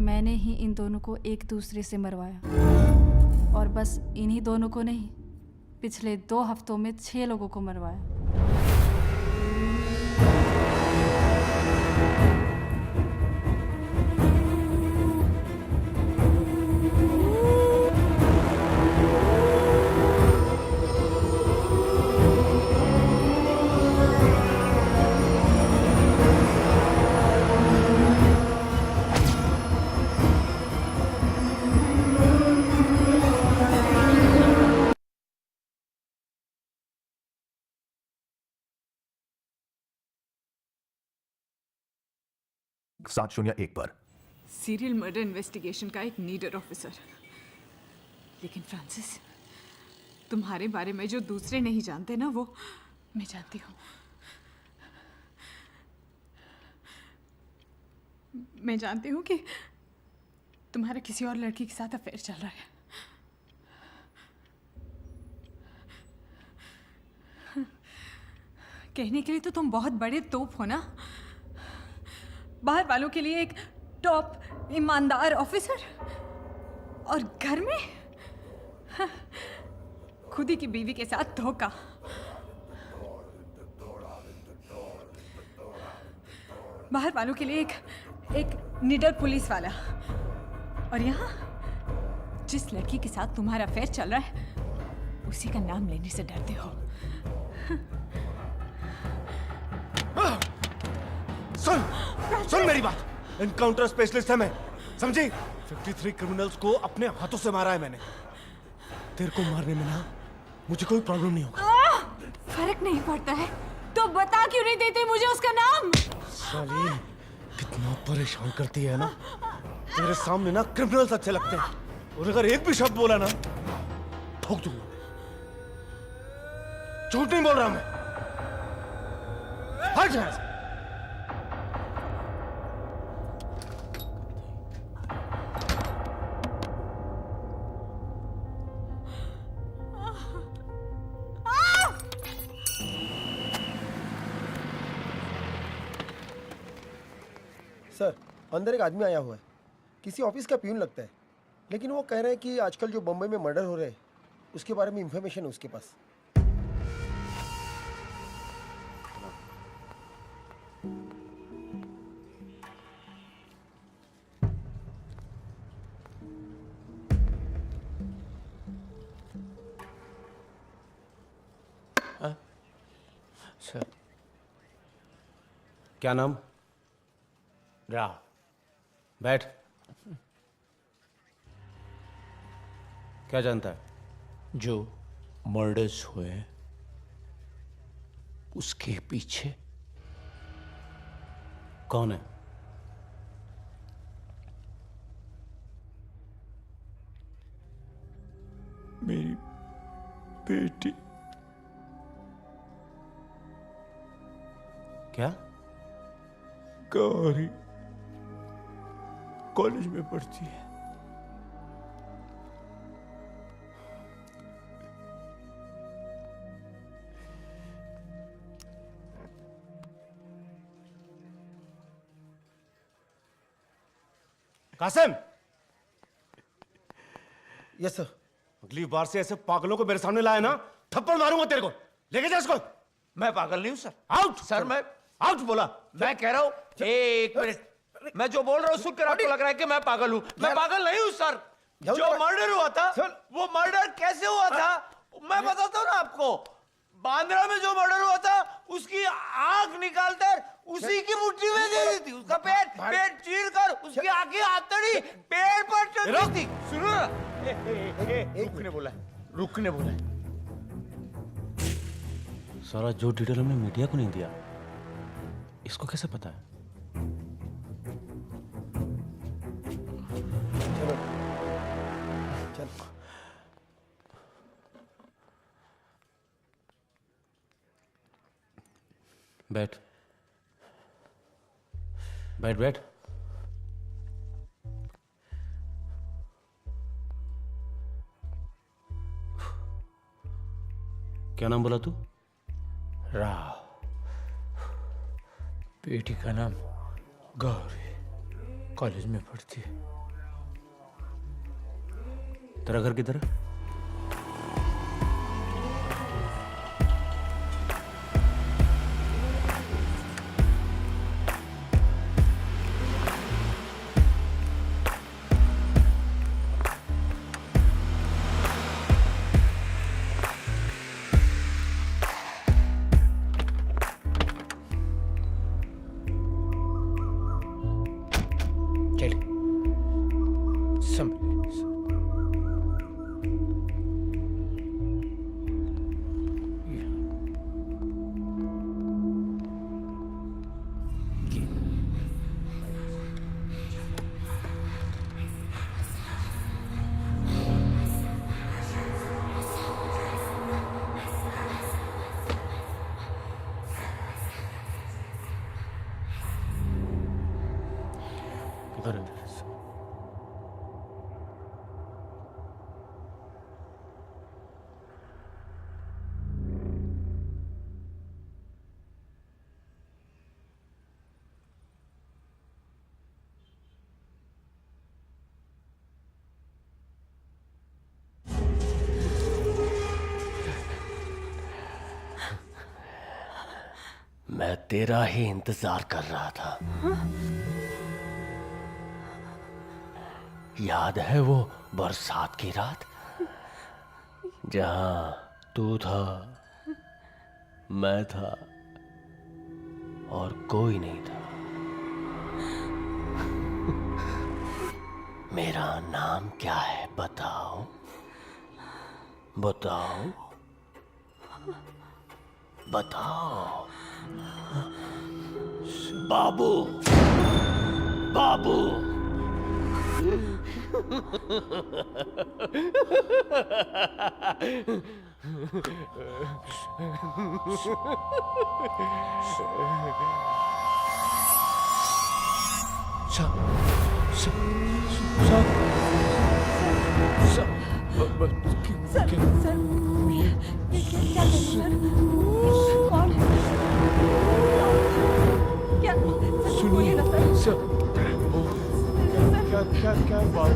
Speaker 3: मैंने ही इन दोनों को एक दूसरे से मरवाया, और बस इन्हीं दोनों को नहीं, पिछले 2 हफ्तों में 6 लोगों को मरवाया।
Speaker 16: सात 701 पर
Speaker 17: सीरियल मर्डर इन्वेस्टिगेशन का एक नीडर ऑफिसर। लेकिन फ्रांसिस, तुम्हारे बारे में जो दूसरे नहीं जानते ना, वो मैं जानती हूँ। मैं जानती हूँ कि तुम्हारा किसी और लड़की के साथ अफेयर चल रहा है। कहने के लिए तो तुम बहुत बड़े तोप हो ना, बाहर वालों के लिए एक टॉप ईमानदार ऑफिसर, और घर में खुद ही की बीवी के साथ धोखा। बाहर वालों के लिए एक निडर पुलिस वाला, और यहाँ जिस लड़की के साथ तुम्हारा अफेयर चल रहा है उसी का नाम लेने से डरते हो।
Speaker 16: सुन मेरी बात, एनकाउंटर स्पेशलिस्ट है मैं, समझी? 53 क्रिमिनल्स को अपने हाथों से मारा है मैंने। तेरे को मारने में ना मुझे कोई प्रॉब्लम नहीं होगा।
Speaker 17: फर्क नहीं पड़ता है तो बता क्यों नहीं देते मुझे उसका नाम?
Speaker 16: साली कितना परेशान करती है ना। तेरे सामने ना क्रिमिनल्स अच्छे लगते हैं, और अगर एक भी शब्द बोला ना ठोक दूंगा। झूठ नहीं बोल रहा मैं। हट यहाँ से।
Speaker 18: सर, अंदर एक आदमी आया हुआ है, किसी ऑफिस का प्यून लगता है, लेकिन वो कह रहे हैं कि आजकल जो बम्बई में मर्डर हो रहे हैं उसके बारे में इंफॉर्मेशन है उसके पास।
Speaker 6: सर,
Speaker 19: क्या नाम?
Speaker 6: राव।
Speaker 19: बैठ। क्या जानता है?
Speaker 6: जो मर्डर्स हुए उसके पीछे
Speaker 19: कौन है?
Speaker 10: मेरी बेटी।
Speaker 19: क्या?
Speaker 10: गौरी कॉलेज में पढ़ती है।
Speaker 16: कासिम!
Speaker 18: Yes sir.
Speaker 16: अगली बार से ऐसे पागलों को मेरे सामने लाया ना, थप्पड़ मारूंगा तेरे को। लेके जा इसको।
Speaker 6: मैं पागल नहीं हूं सर।
Speaker 16: आउट
Speaker 6: सर मैं
Speaker 16: आउट बोला।
Speaker 6: मैं कह रहा हूं एक मिनट, मैं जो बोल रहा हूं सुनकर आपको लग रहा है कि मैं पागल हूं। मैं पागल नहीं हूं सर। जो मर्डर हुआ था वो मर्डर कैसे हुआ था मैं बताता हूं ना आपको। बांद्रा में जो मर्डर हुआ था उसकी आंख निकालकर उसी की मुट्ठी में दे दी थी। उसका पेट चीर कर उसकी आंखें आतड़ी पेड़ पर चढ़ थी। सुनो ना, रुकने बोला है, रुकने बोला है।
Speaker 19: सारा जो डिटेल हमने मीडिया को नहीं दिया, इसको कैसे पता है? बैठ बैठ बैठ। क्या नाम बोला तू?
Speaker 6: राव। बेटी का नाम गौरी, कॉलेज में पढ़ती है।
Speaker 19: तेरा घर किधर है?
Speaker 20: मैं तेरा ही इंतजार कर रहा था। याद है वो बरसात की रात जहां तू था, मैं था और कोई नहीं था। मेरा नाम क्या है बताओ, बताओ, बताओ। बाबू, बाबू।
Speaker 10: क्या बात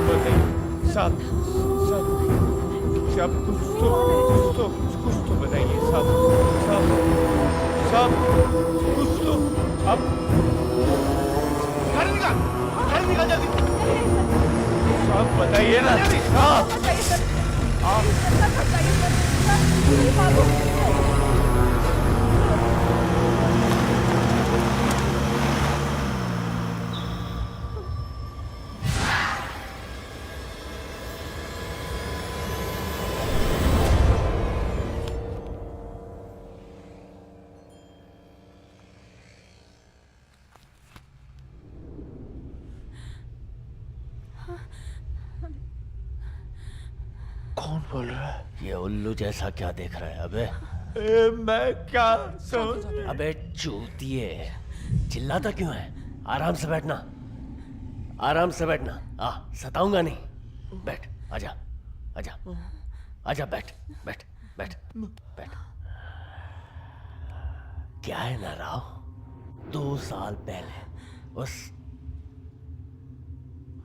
Speaker 10: बताइए साहब, साहब कुछ तो बताइए साहब, साहब कुछ तो। अब गाड़ी निकाल जल्दी साहब, बताइए ना साहब।
Speaker 20: कौन बोल रहा है? ये उल्लू जैसा क्या देख रहा है? अबे
Speaker 6: मैं क्या समझ?
Speaker 20: अबे चूतिए, चिल्लाता क्यों है? आराम से बैठना, आराम से बैठना। सताऊंगा नहीं। बैठ, आजा आजा आजा, बैठ बैठ बैठ बैठ। क्या है ना राव, 2 साल पहले उस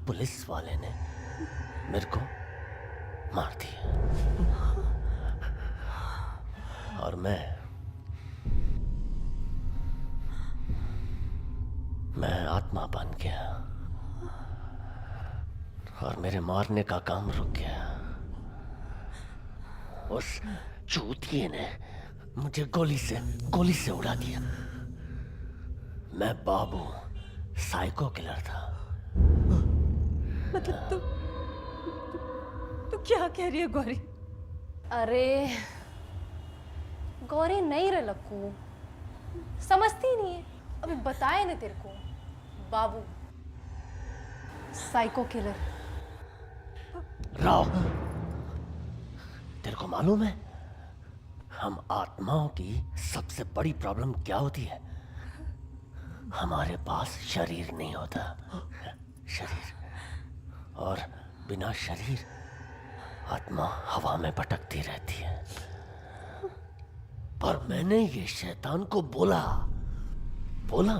Speaker 20: पुलिस वाले ने मेरे को मार दिया और मैं आत्मा बन गया और मेरे मारने का काम रुक गया। उस चूतिए ने मुझे गोली से उड़ा दिया। मैं बाबू साइको किलर था।
Speaker 4: मतलब तू क्या कह रही है गौरी?
Speaker 3: अरे गौरी नहीं रे लक्कू, समझती नहीं है। अभी बताए ना तेरे को, बाबू साइको किलर।
Speaker 20: राव, तेरे को मालूम है हम आत्माओं की सबसे बड़ी प्रॉब्लम क्या होती है? हमारे पास शरीर नहीं होता। शरीर, और बिना शरीर आत्मा हवा में भटकती रहती है। पर मैंने ये शैतान को बोला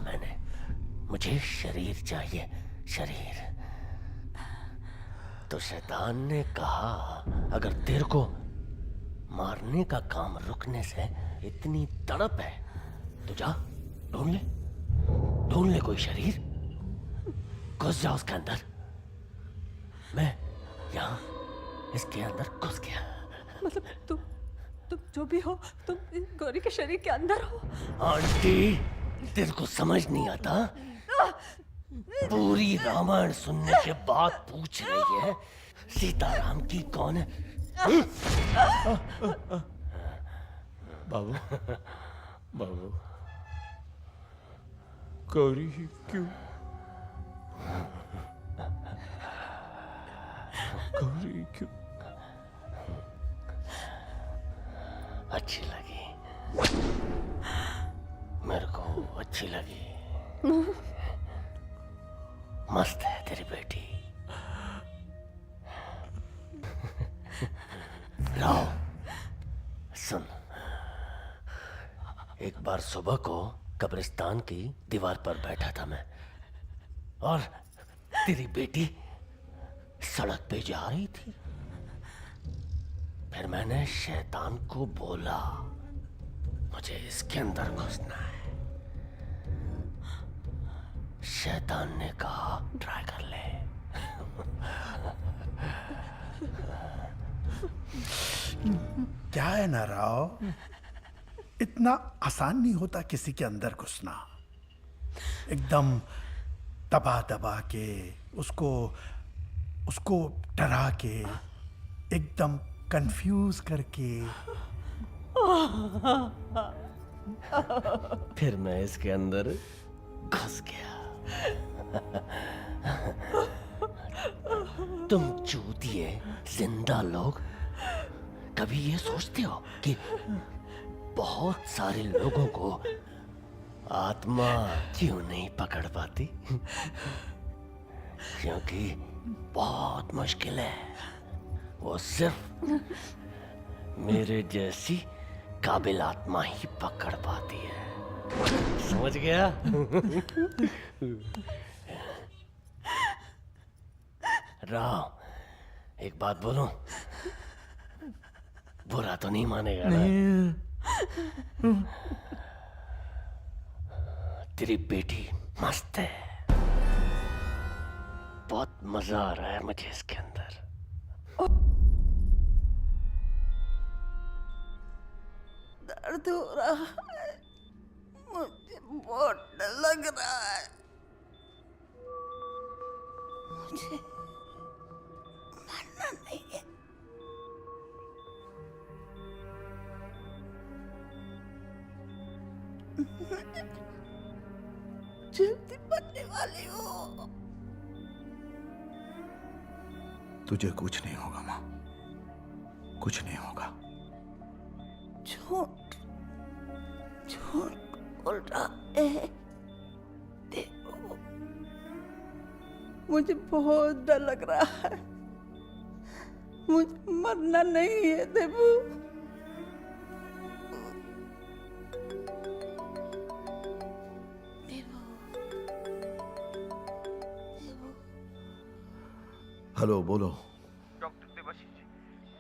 Speaker 20: मैंने, मुझे शरीर चाहिए, शरीर। तो शैतान ने कहा, अगर तेरे को मारने का काम रुकने से इतनी तड़प है तो जा ढूंढ ले कोई शरीर, घुस जा उसके अंदर। मैं यहाँ इसके अंदर घुस गया।
Speaker 4: मतलब तुम जो भी हो, तुम गौरी के शरीर के अंदर हो?
Speaker 20: आंटी, तेरे को समझ नहीं आता? पूरी रामायण सुनने के बाद पूछ रही है सीताराम की कौन है?
Speaker 6: बाबू, गौरी क्यों? गौरी क्यों?
Speaker 20: अच्छी लगी मेरे को, अच्छी लगी। मस्त है तेरी बेटी। राव सुन, एक बार सुबह को कब्रिस्तान की दीवार पर बैठा था मैं, और तेरी बेटी सड़क पे जा रही थी। फिर मैंने शैतान को बोला, मुझे इसके अंदर घुसना है। शैतान ने कहा, ट्राई कर ले।
Speaker 10: क्या है ना राव, इतना आसान नहीं होता किसी के अंदर घुसना। एकदम दबा के उसको डरा के, एकदम कंफ्यूज करके।
Speaker 20: फिर मैं इसके अंदर घुस गया। तुम चूतिए जिंदा लोग कभी ये सोचते हो कि बहुत सारे लोगों को आत्मा क्यों नहीं पकड़ पाती? क्योंकि बहुत मुश्किल है, वो सिर्फ मेरे जैसी काबिल आत्मा ही पकड़ पाती है। समझ गया? राव, एक बात बोलूं, बुरा तो नहीं मानेगा ना? तेरी बेटी मस्त है, बहुत मजा आ रहा है मुझे इसके अंदर।
Speaker 2: दर्द हो रहा है, मुझे बहुत डर लग रहा है। मुझे मरना नहीं है। जल्दी मरने वाली हो।
Speaker 10: तुझे कुछ नहीं होगा माँ, कुछ नहीं होगा।
Speaker 2: झूठ झूठ बोल रहा है देवू। मुझे बहुत डर लग रहा है। मुझे मरना नहीं है देवू।
Speaker 10: हेलो, बोलो।
Speaker 21: डॉक्टर देवाशीष जी,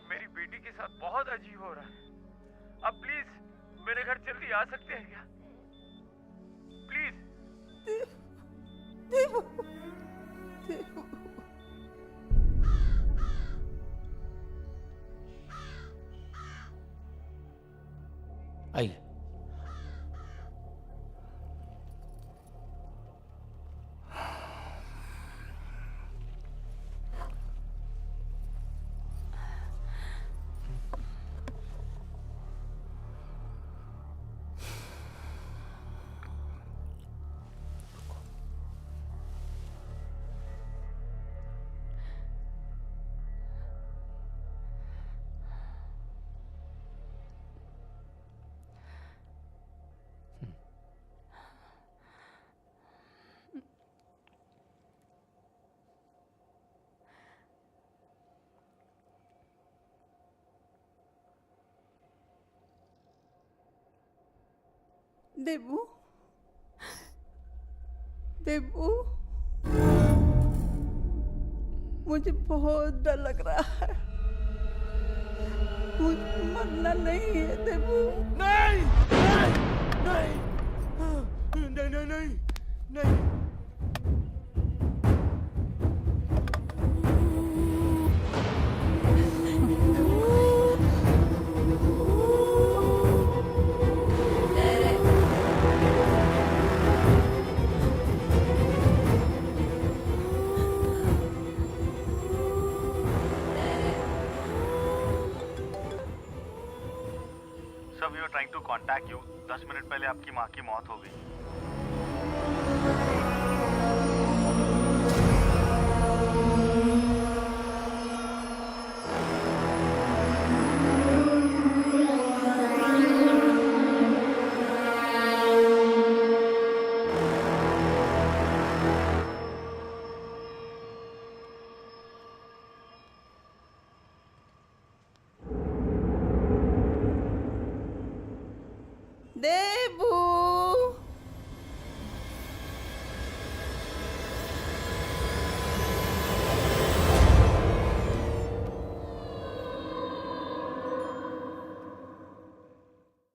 Speaker 21: मेरी बेटी के साथ बहुत अजीब हो रहा है। आप प्लीज मेरे घर जल्दी आ सकते हैं क्या? प्लीज।
Speaker 2: देवू, देवू।
Speaker 14: आइए।
Speaker 2: देवू, देवू, मुझे बहुत डर लग रहा है। मुझे मरना नहीं है देवू।
Speaker 16: नहीं नहीं नहीं नहीं नहीं नहीं नहीं।
Speaker 19: सब you trying to contact you. 10 minute पहले आपकी माँ की मौत हो गई।
Speaker 2: देवू,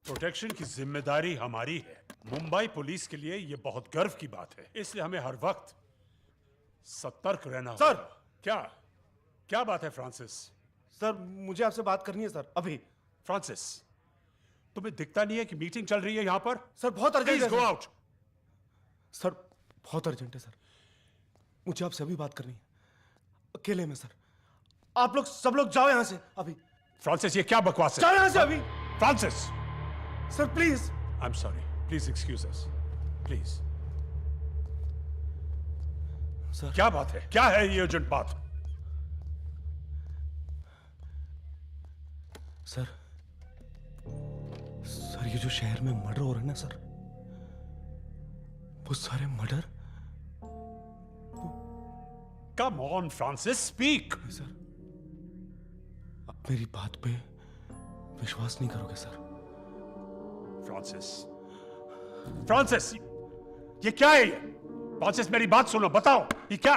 Speaker 22: प्रोटेक्शन की जिम्मेदारी हमारी है। मुंबई पुलिस के लिए ये बहुत गर्व की बात है, इसलिए हमें हर वक्त सतर्क रहना होगा।
Speaker 16: सर!
Speaker 22: क्या बात है फ्रांसिस?
Speaker 16: सर, मुझे आपसे बात करनी है सर, अभी।
Speaker 22: फ्रांसिस, तुम्हें दिखता नहीं है कि मीटिंग चल रही है यहाँ पर?
Speaker 16: सर, बहुत अर्जेंट है।
Speaker 22: Go out.
Speaker 16: सर, बहुत अर्जेंट है सर, मुझे आपसे अभी बात करनी है, अकेले में सर। आप लोग सब लोग जाओ यहाँ से अभी।
Speaker 22: फ्रांसिस, ये क्या बकवास है?
Speaker 16: जाओ यहाँ से अभी।
Speaker 22: Francis!
Speaker 16: Sir please.
Speaker 22: I am sorry, please excuse us, please.
Speaker 16: Sir,
Speaker 22: क्या बात है? क्या है ये अर्जेंट बात?
Speaker 16: सर, ये जो शहर में मर्डर हो रहे हैं ना सर, वो सारे murder.
Speaker 22: Come on Francis, speak.
Speaker 16: Sir, आप मेरी बात पे विश्वास नहीं करोगे सर।
Speaker 22: फ्रांसिस, ये क्या है? ये फ्रांसिस, मेरी बात सुनो, बताओ ये क्या?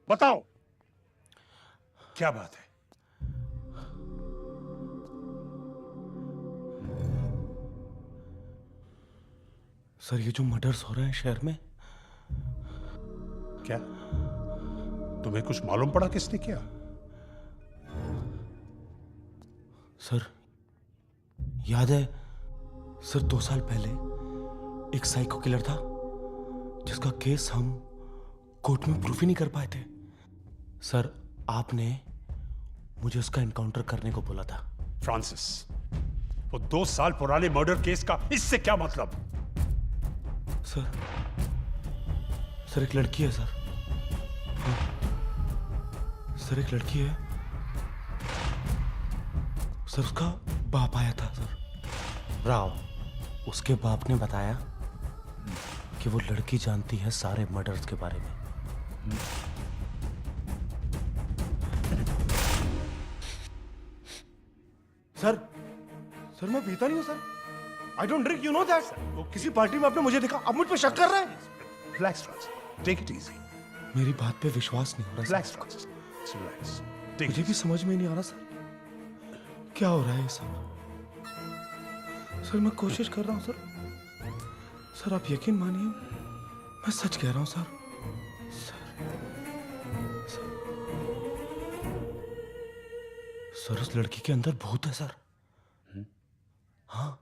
Speaker 22: बताओ क्या बात है?
Speaker 16: सर, ये जो मर्डर्स हो रहे हैं शहर में।
Speaker 22: क्या तुम्हें कुछ मालूम पड़ा किसने किया?
Speaker 16: सर, याद है सर, 2 साल पहले एक साइको किलर था जिसका केस हम कोर्ट में प्रूफ ही नहीं कर पाए थे। सर, आपने मुझे उसका एनकाउंटर करने को बोला था।
Speaker 22: फ्रांसिस, वो 2 साल पुराने मर्डर केस का इससे क्या मतलब?
Speaker 16: सर, एक लड़की है सर। हाँ। सर, एक लड़की है सर उसका बाप आया था सर। राव, उसके बाप ने बताया कि वो लड़की जानती है सारे मर्डर्स के बारे में। सर सर मैं पीता नहीं हूं sir. I don't drink, you know that. किसी पार्टी में आपने मुझे देखा, अब मुझ पे शक कर रहे हैं।
Speaker 22: Relax Francis, take it easy.
Speaker 16: मेरी बात पे विश्वास नहीं हो रहा।
Speaker 22: Relax Francis, relax.
Speaker 16: मुझे भी समझ में नहीं आ रहा सर, क्या हो रहा है ये सब। सर मैं कोशिश कर रहा हूं सर। सर आप यकीन मानिए, मैं सच कह रहा हूं सर। सर उस लड़की के अंदर भूत है सर। हाँ।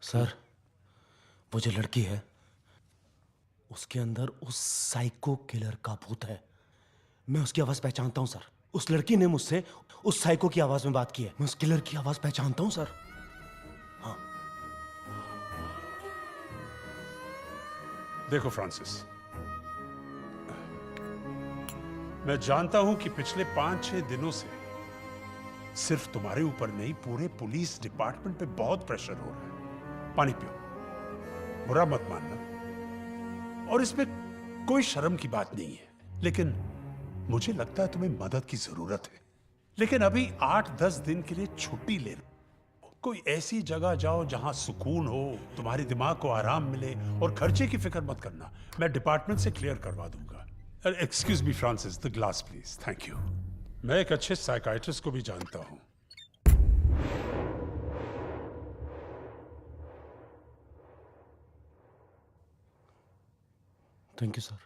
Speaker 16: सर वो जो लड़की है, उसके अंदर उस साइको किलर का भूत है। मैं उसकी आवाज पहचानता हूं सर। उस लड़की ने मुझसे उस साइको की आवाज में बात की है। मैं उस किलर की आवाज पहचानता हूं सर। हाँ।
Speaker 22: देखो फ्रांसिस, मैं जानता हूं कि पिछले 5-6 दिनों से सिर्फ तुम्हारे ऊपर नहीं, पूरे पुलिस डिपार्टमेंट पे बहुत प्रेशर हो रहा है। पानी पियो, बुरा मत मानना, और इसमें कोई शर्म की बात नहीं है। लेकिन मुझे लगता है तुम्हें मदद की जरूरत है। लेकिन अभी 8-10 दिन के लिए छुट्टी ले लो। कोई ऐसी जगह जाओ जहां सुकून हो, तुम्हारे दिमाग को आराम मिले, और खर्चे की फिक्र मत करना, मैं डिपार्टमेंट से क्लियर करवा दूंगा। Excuse me Francis, the glass please. Thank you. मैं एक अच्छे साइकाइट्रिस्ट को भी जानता हूं।
Speaker 16: Thank you sir.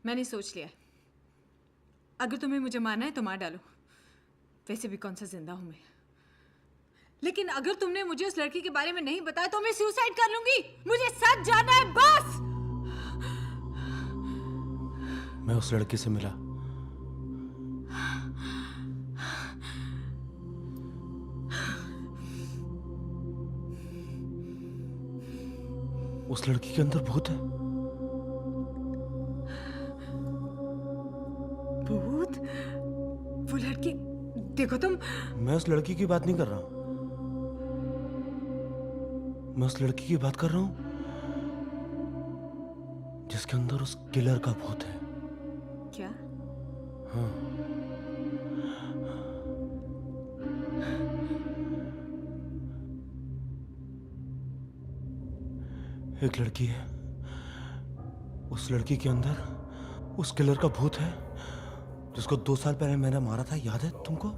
Speaker 17: मैंने सोच लिया, अगर तुम्हें मुझे मारना है तो मार डालो। वैसे भी कौन सा जिंदा हूं मैं। लेकिन अगर तुमने मुझे उस लड़की के बारे में नहीं बताया तो मैं सुसाइड कर लूंगी। मुझे सच जानना है बस।
Speaker 16: मैं उस लड़की से मिला। उस लड़की के अंदर भूत है।
Speaker 17: भूत? वो लड़की? देखो तुम।
Speaker 16: मैं उस लड़की की बात नहीं कर रहा हूं। मैं उस लड़की की बात कर रहा हूं जिसके अंदर उस किलर का भूत है।
Speaker 17: क्या?
Speaker 16: हाँ। एक लड़की है, उस लड़की के अंदर उस किलर का भूत है जिसको 2 साल पहले मैंने मारा था, याद है तुमको?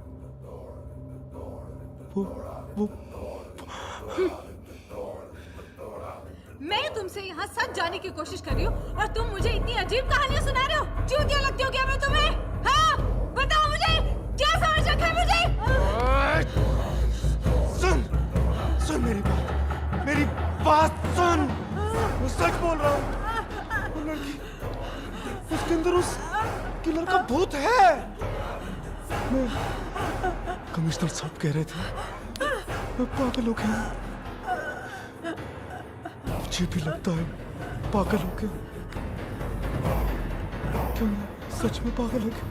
Speaker 16: वो
Speaker 17: मैं तुमसे यहाँ सच जाने की कोशिश कर रही हूँ और तुम मुझे इतनी अजीब कहानियां सुना रहे हो। चूतिया लगती हो क्या मैं तुम्हें? हाँ, बताओ मुझे, क्या समझ रखा है मुझे?
Speaker 16: सुन मेरी बात सुन। मैं सच बोल रहा हूँ। वो लड़की, उसके अंदर उस किलर का भूत है। कमिश्नर साहब कह रहे थे मैं पागल हो गया। मुझे भी लगता है पागल हो गया। क्यों सच में पागल हो गया?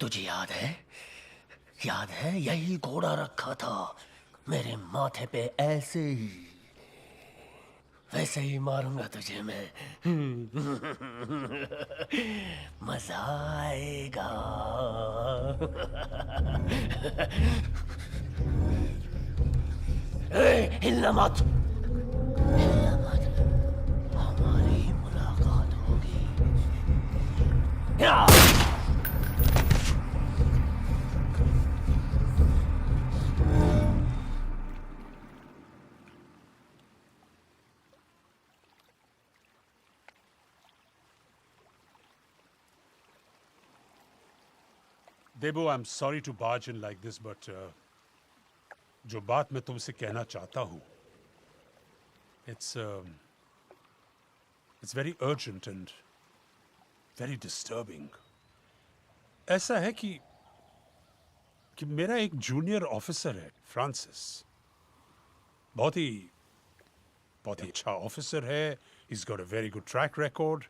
Speaker 20: तुझे याद है यही घोड़ा रखा था मेरे माथे पे, ऐसे ही वैसे ही मारूंगा तुझे मैं। मजा आएगा। हिलना मत, हमारी मुलाकात होगी।
Speaker 22: Debu, I am sorry to barge in like this, but जो बात मैं तुमसे कहना चाहता हूं, it's very urgent and very disturbing. ऐसा है कि मेरा एक जूनियर ऑफिसर है, फ्रांसिस। बहुत ही अच्छा ऑफिसर है, he's got a very good track record,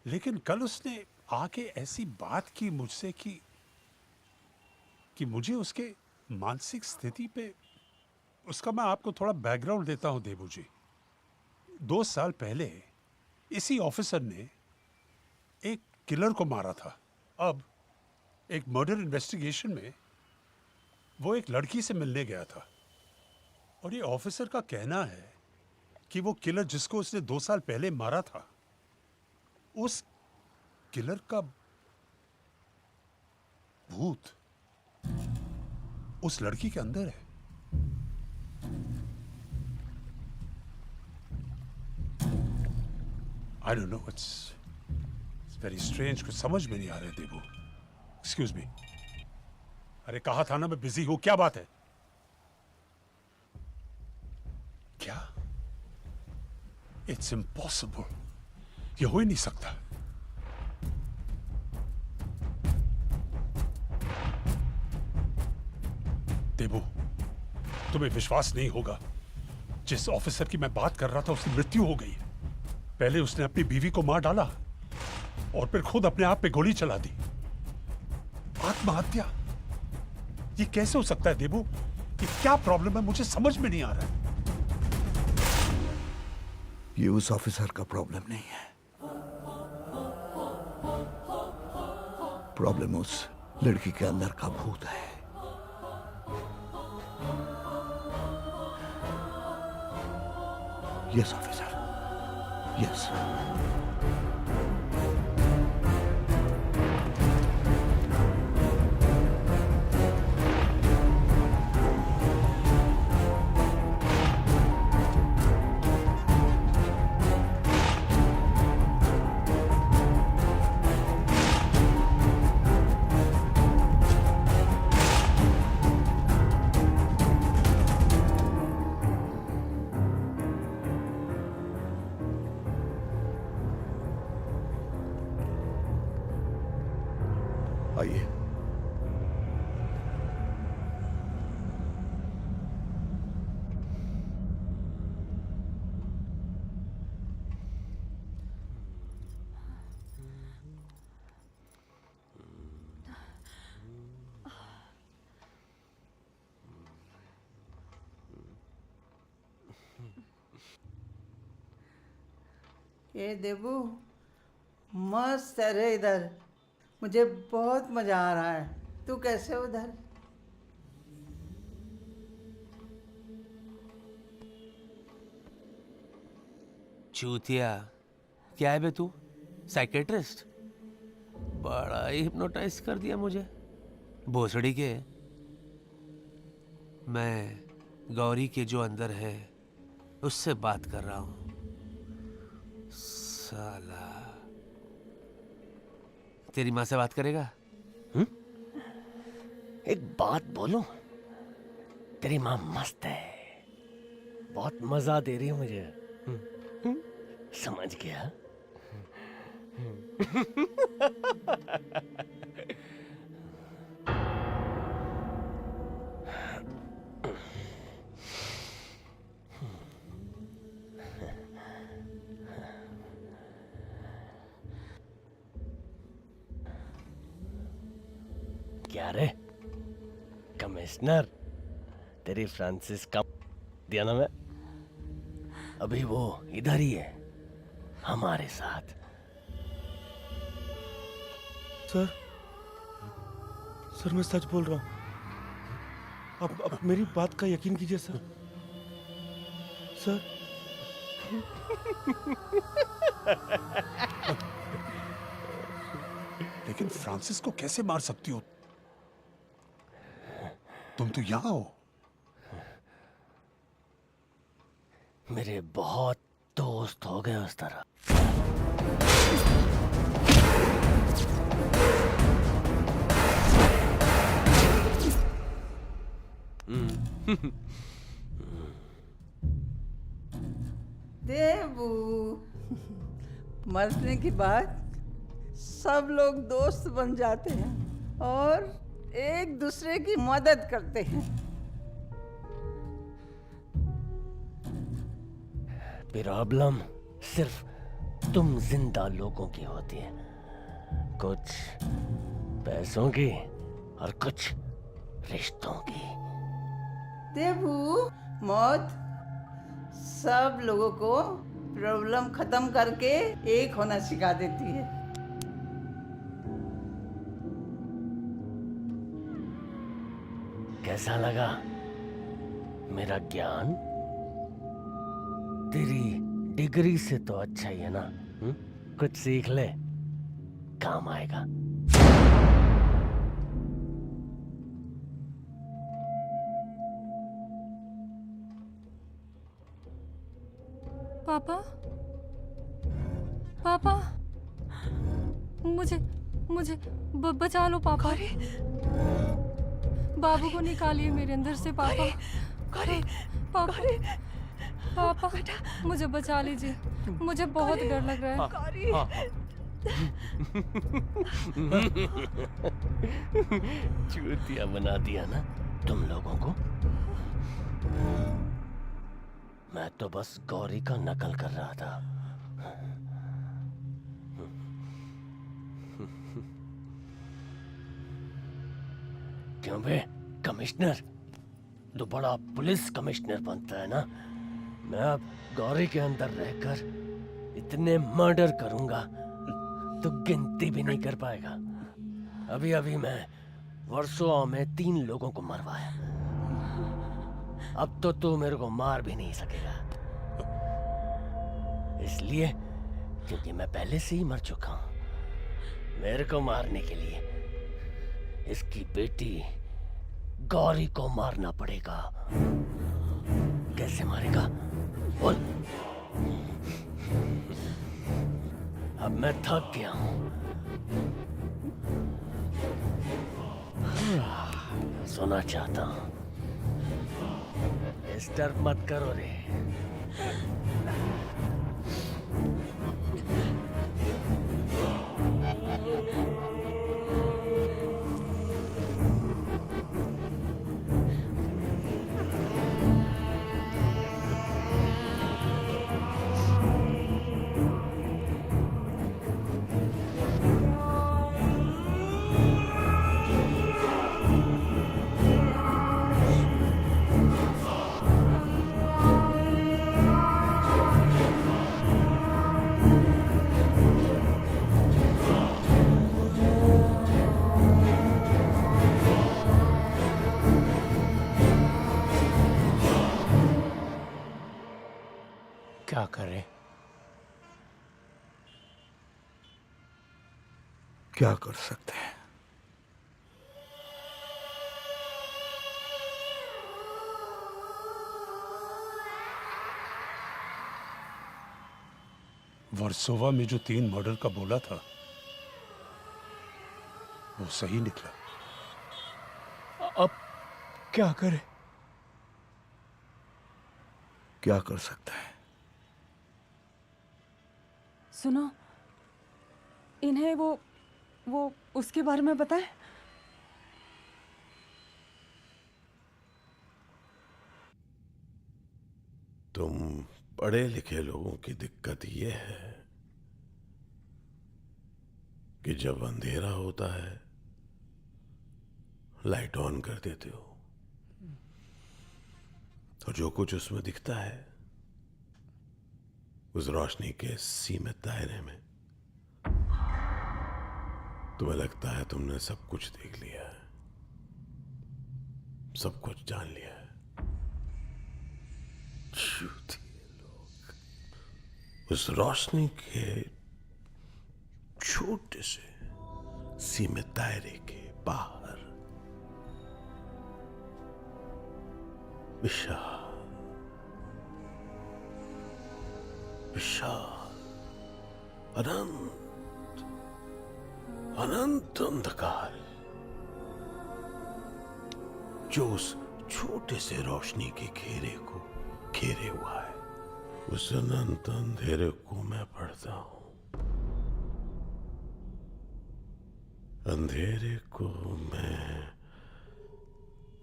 Speaker 22: लेकिन कल उसने आके ऐसी बात की मुझसे कि मुझे उसके मानसिक स्थिति पे, उसका मैं आपको थोड़ा बैकग्राउंड देता हूं देबू जी। 2 साल पहले इसी ऑफिसर ने एक किलर को मारा था। अब एक मर्डर इन्वेस्टिगेशन में वो एक लड़की से मिलने गया था, और ये ऑफिसर का कहना है कि वो किलर जिसको उसने 2 साल पहले मारा था, उस किलर का भूत उस लड़की के अंदर है। I don't know, it's very strange, कुछ समझ में नहीं आ रहा है देबू। Excuse me। अरे कहा था ना मैं बिजी हूं, क्या बात है? क्या? It's impossible, ये हो ही नहीं सकता। देबू, तुम्हें विश्वास नहीं होगा, जिस ऑफिसर की मैं बात कर रहा था उसकी मृत्यु हो गई। पहले उसने अपनी बीवी को मार डाला और फिर खुद अपने आप पे गोली चला दी। आत्महत्या, ये कैसे हो सकता है देबू? ये क्या प्रॉब्लम है, मुझे समझ में नहीं आ रहा है।
Speaker 10: ये उस ऑफिसर का प्रॉब्लम नहीं है, प्रॉब्लम उस लड़की के अंदर का भूत है। Yes officer, yes. आइए।
Speaker 7: ये देबू मस्त है रे इधर, मुझे बहुत मजा आ रहा है। तू कैसे हो उधर?
Speaker 14: चूतिया, क्या है बे तू? साइकेट्रिस्ट? बड़ा ही हिप्नोटाइज कर दिया मुझे, भोसड़ी के। मैं गौरी के जो अंदर है उससे बात कर रहा हूं। साला तेरी माँ से बात करेगा?
Speaker 20: एक बात बोलूं, तेरी माँ मस्त है, बहुत मजा दे रही है मुझे। समझ गया? क्या रे कमिश्नर, तेरी फ्रांसिस का दिया ना मैं, अभी वो इधर ही है हमारे साथ।
Speaker 16: सर मैं सच बोल रहा हूँ, अब मेरी बात का यकीन कीजिए सर।
Speaker 22: लेकिन फ्रांसिस को कैसे मार सकती हो? तुम तो यहां हो।
Speaker 20: मेरे बहुत दोस्त हो गए उस तरह।
Speaker 7: देबू, मरने के बाद सब लोग दोस्त बन जाते हैं और एक दूसरे की मदद करते हैं।
Speaker 20: प्रॉब्लम सिर्फ तुम जिंदा लोगों की होती है, कुछ पैसों की और कुछ रिश्तों की।
Speaker 7: देबू, मौत सब लोगों को प्रॉब्लम खत्म करके एक होना सिखा देती है।
Speaker 20: कैसा लगा मेरा ज्ञान? तेरी डिग्री से तो अच्छा ही है ना? कुछ सीख ले, काम आएगा।
Speaker 3: पापा, पापा, मुझे बचा लो पापा। बाबू को निकालिए मेरे अंदर से पापा। पापा, पापा, मुझे बचा लीजिए, मुझे बहुत डर लग रहा है।
Speaker 20: चूतिया बना दिया ना तुम लोगों को। मैं तो बस गौरी का नकल कर रहा था। क्यों बे कमिश्नर, तो बड़ा पुलिस कमिश्नर बनता है ना। मैं अब गौरी के अंदर रहकर इतने मर्डर करूंगा तो गिनती भी नहीं कर पाएगा। अभी अभी मैं वर्सोवा में 3 लोगों को मरवाया, अब तो तू मेरे को मार भी नहीं सकेगा। इसलिए क्योंकि मैं पहले से ही मर चुका हूं। मेरे को मारने के लिए इसकी बेटी गौरी को मारना पड़ेगा। कैसे मारेगा बोल? अब मैं थक गया हूं। सोना चाहता हूं। डिस्टर्ब मत करो रे।
Speaker 22: क्या करें?
Speaker 10: क्या कर सकते हैं?
Speaker 22: वर्सोवा में जो 3 मर्डर का बोला था वो सही निकला।
Speaker 10: अब क्या करें? क्या कर सकते हैं?
Speaker 17: सुनो, इन्हें वो उसके बारे में बताएं।
Speaker 1: तुम पढ़े लिखे लोगों की दिक्कत ये है कि जब अंधेरा होता है लाइट ऑन कर देते हो और जो कुछ उसमें दिखता है उस रोशनी के सीमित दायरे में तुम्हें लगता है तुमने सब कुछ देख लिया है, सब कुछ जान लिया है। झूठे लोग। उस रोशनी के छोटे से सीमित दायरे के बाहर विशाल विशाल अनंत अनंत अंधकार जो उस छोटे से रोशनी के घेरे को घेरे हुआ है। उस अनंत अंधेरे को मैं पढ़ता हूं, अंधेरे को मैं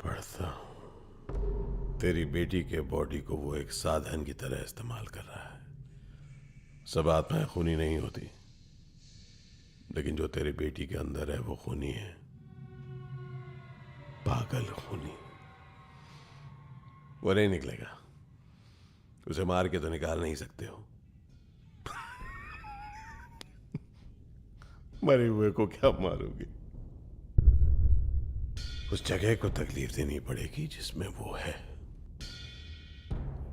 Speaker 1: पढ़ता हूं। तेरी बेटी के बॉडी को वो एक साधन की तरह इस्तेमाल कर रहा है। सब आत्माएं खूनी नहीं होती, लेकिन जो तेरी बेटी के अंदर है वो खूनी है, पागल खूनी। वो नहीं निकलेगा, उसे मार के तो निकाल नहीं सकते हो। मरे हुए को क्या मारोगे? उस जगह को तकलीफ देनी पड़ेगी जिसमें वो है,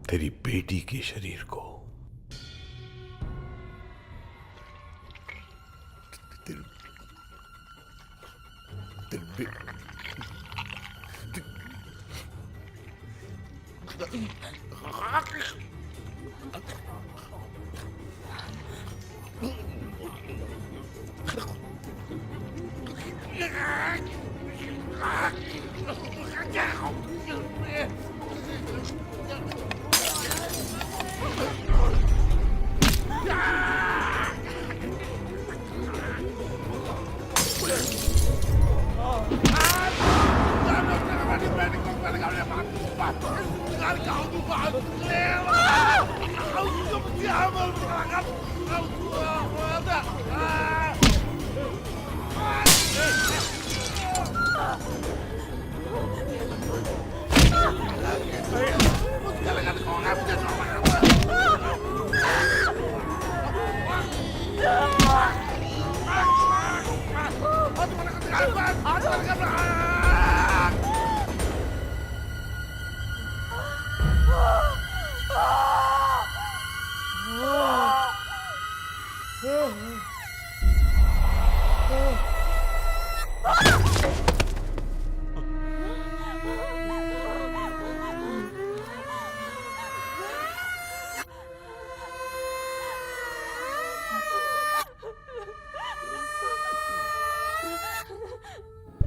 Speaker 1: तेरी बेटी के शरीर को।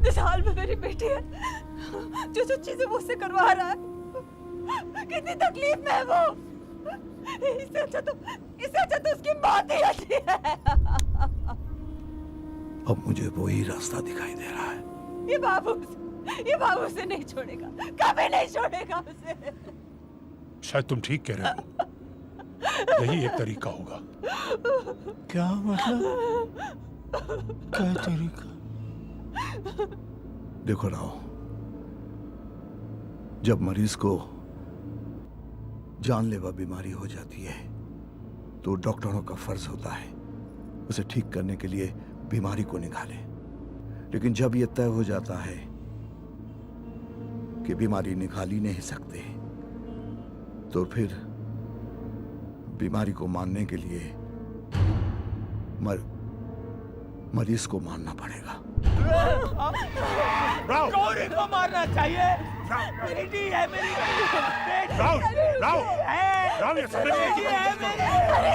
Speaker 17: इस हाल में मेरी बेटी है, जो जो चीजें मुझसे करवा रहा है, कितनी तकलीफ में है वो। इससे अच्छा तो उसकी मौत ही अच्छी है।
Speaker 10: अब मुझे वही रास्ता दिखाई दे रहा है।
Speaker 17: ये बाबू उसे नहीं छोड़ेगा, कभी नहीं छोड़ेगा उसे।
Speaker 22: शायद तुम ठीक कह रहे हो, यही एक तरीका होगा।
Speaker 10: क्या मतलब? क्या तरीका? देखो राव, जब मरीज को जानलेवा बीमारी हो जाती है तो डॉक्टरों का फर्ज होता है उसे ठीक करने के लिए बीमारी को निकाले। लेकिन जब यह तय हो जाता है कि बीमारी निकाल ही नहीं सकते, तो फिर बीमारी को मारने के लिए मरीज को मारना पड़ेगा।
Speaker 6: गौरी को मारना चाहिए। बेटी है मेरी,
Speaker 22: राव ये समझने की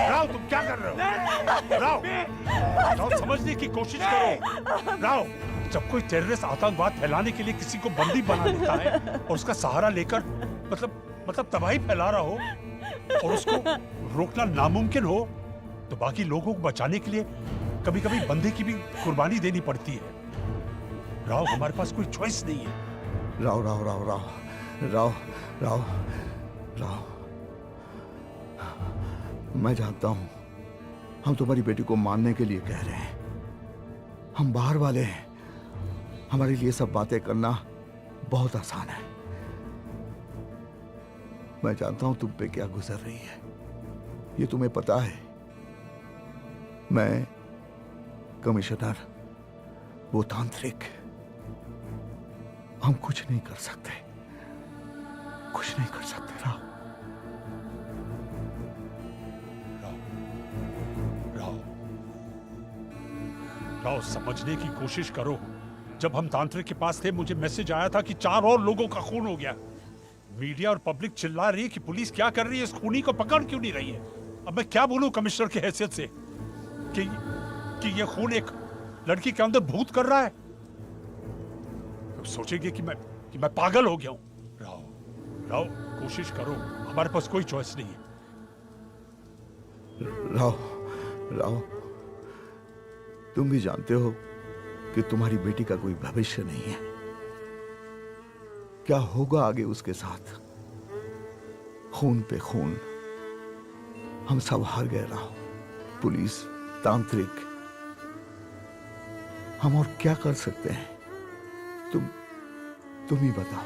Speaker 22: राव तुम क्या कर रहे हो? राव समझने की कोशिश करो। राव, जब कोई टेररिस्ट आतंकवाद फैलाने के लिए किसी को बंदी बना लेता है और उसका सहारा लेकर मतलब तबाही फैला रहा हो और उसको रोकना नामुमकिन हो, तो बाकी लोगों को बचाने के लिए कभी कभी बंदे की भी कुर्बानी देनी पड़ती है। राव, हमारे पास कोई चॉइस नहीं है।
Speaker 10: राव राव राव राव राव राव राव मैं जानता हूं हम तुम्हारी बेटी को मारने के लिए कह रहे हैं। हम बाहर वाले हैं, हमारे लिए सब बातें करना बहुत आसान है। मैं जानता हूं तुम पे क्या गुजर रही है, ये तुम्हें पता है। मैं, कमिश्नर, वो तांत्रिक, हम कुछ नहीं कर सकते, कुछ नहीं कर सकते।
Speaker 22: राव, समझने की कोशिश करो। जब हम तांत्रिक के पास थे, मुझे मैसेज आया था कि 4 और लोगों का खून हो गया। मीडिया और पब्लिक चिल्ला रही है कि पुलिस क्या कर रही है, इस खूनी को पकड़ क्यों नहीं रही है। अब मैं क्या बोलूं कमिश्नर की हैसियत से कि ये खून एक लड़की के अंदर भूत कर रहा है। तो सोचेंगे कि मैं पागल हो गया हूं। राव, कोशिश करो, हमारे पास कोई चॉइस नहीं है।
Speaker 10: राव, तुम भी जानते हो कि तुम्हारी बेटी का कोई भविष्य नहीं है। क्या होगा आगे उसके साथ? खून पे खून, हम सब हार गए। राव, पुलिस, तांत्रिक, हम और क्या कर सकते हैं? तुम ही बताओ,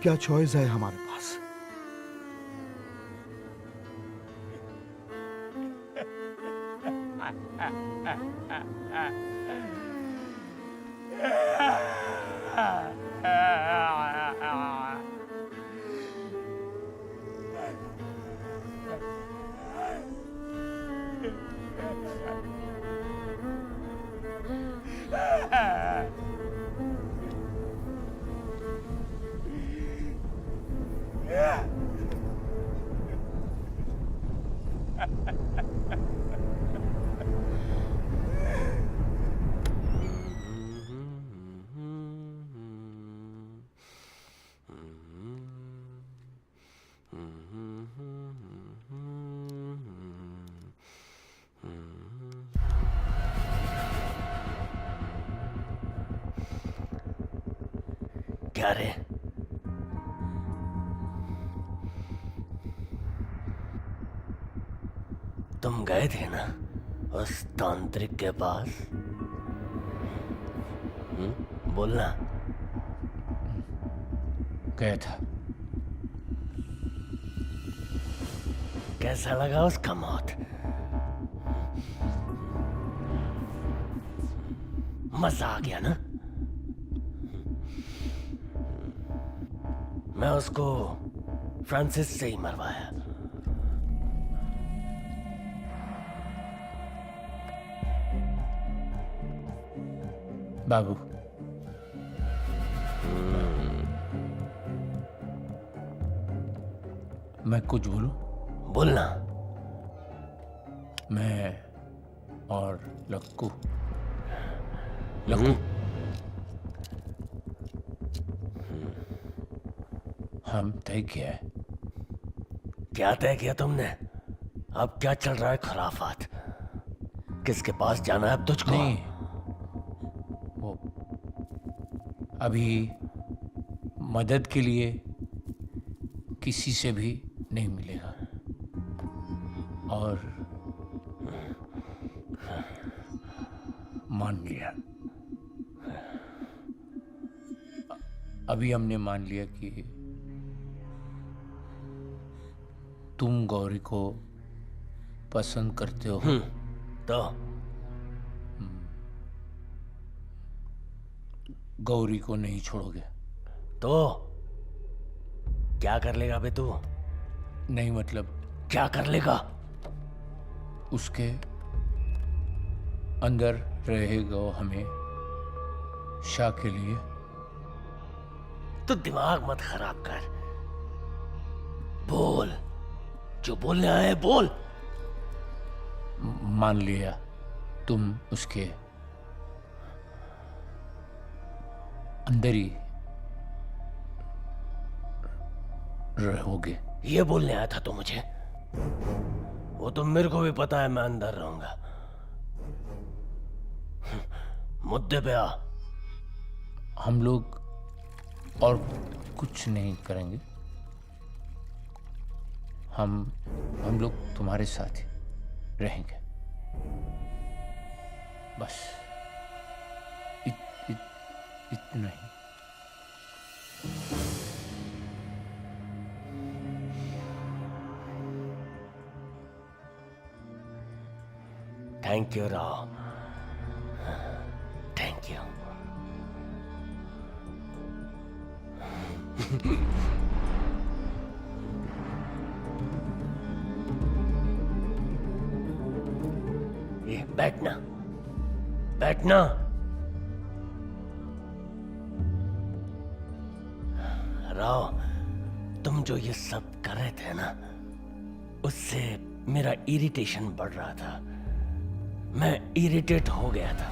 Speaker 10: क्या चॉइस है हमारे पास?
Speaker 20: क्या रे? तुम गए थे ना उस तांत्रिक के पास? बोलना।
Speaker 14: गया था।
Speaker 20: कैसा लगा उसका मौत? मजा आ गया ना? मैं उसको फ्रांसिस से ही मरवाया।
Speaker 14: बाबू, मैं कुछ बोलूं?
Speaker 20: बोलना।
Speaker 14: मैं और लक्कू हम तय किया है।
Speaker 20: क्या तय किया तुमने? अब क्या चल रहा है खुराफात? किसके पास जाना है अब तुझको?
Speaker 14: नहीं, वो अभी मदद के लिए किसी से भी नहीं मिलेगा। और मान लिया, अभी हमने मान लिया कि तुम गौरी को पसंद करते हो।
Speaker 20: तो
Speaker 14: गौरी को नहीं छोड़ोगे
Speaker 20: तो क्या कर लेगा बे तू?
Speaker 14: नहीं, मतलब
Speaker 20: क्या कर लेगा?
Speaker 14: उसके अंदर रहेगा हमें शाह के लिए।
Speaker 20: तो दिमाग मत खराब कर, बोल जो बोलने आए बोल।
Speaker 14: मान लिया तुम उसके अंदर ही रहोगे।
Speaker 20: ये बोलने आया था तो मुझे, वो तो मेरे को भी पता है मैं अंदर रहूंगा। मुद्दे पे आ।
Speaker 14: हम लोग और कुछ नहीं करेंगे। हम लोग तुम्हारे साथ ही रहेंगे, बस
Speaker 19: इतना ही।
Speaker 20: Thank you Rao, thank you. ये बैठना, बैठना। राव, तुम जो ये सब कर रहे थे ना, उससे मेरा इरिटेशन बढ़ रहा था। मैं इरिटेट हो गया था।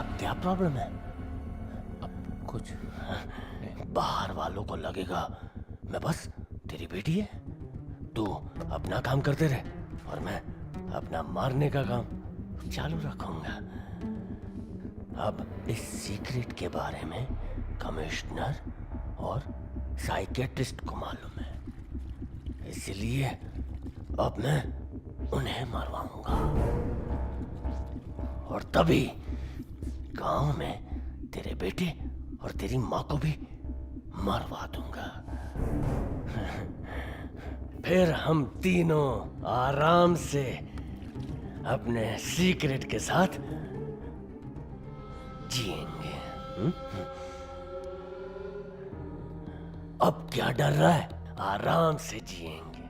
Speaker 20: अब क्या प्रॉब्लम है? अब कुछ बाहर वालों को लगेगा मैं बस तेरी बेटी है, तू अपना काम करते रहे और मैं अपना मारने का काम चालू रखूंगा। अब इस सीक्रेट के बारे में कमिश्नर और साइकेट्रिस्ट को मालूम है, इसलिए अब मैं उन्हें मरवाऊंगा और तभी गांव में तेरे बेटे और तेरी माँ को भी मरवा दूंगा। फिर हम तीनों आराम से अपने सीक्रेट के साथ जिएंगे। अब क्या डर रहा है? आराम से जिएंगे।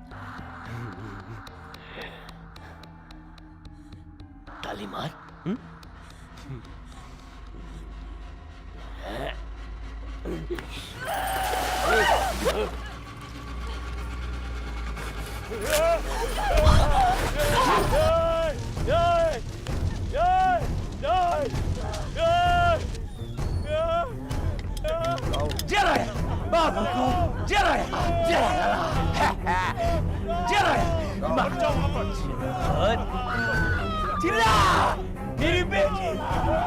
Speaker 20: ताली मार।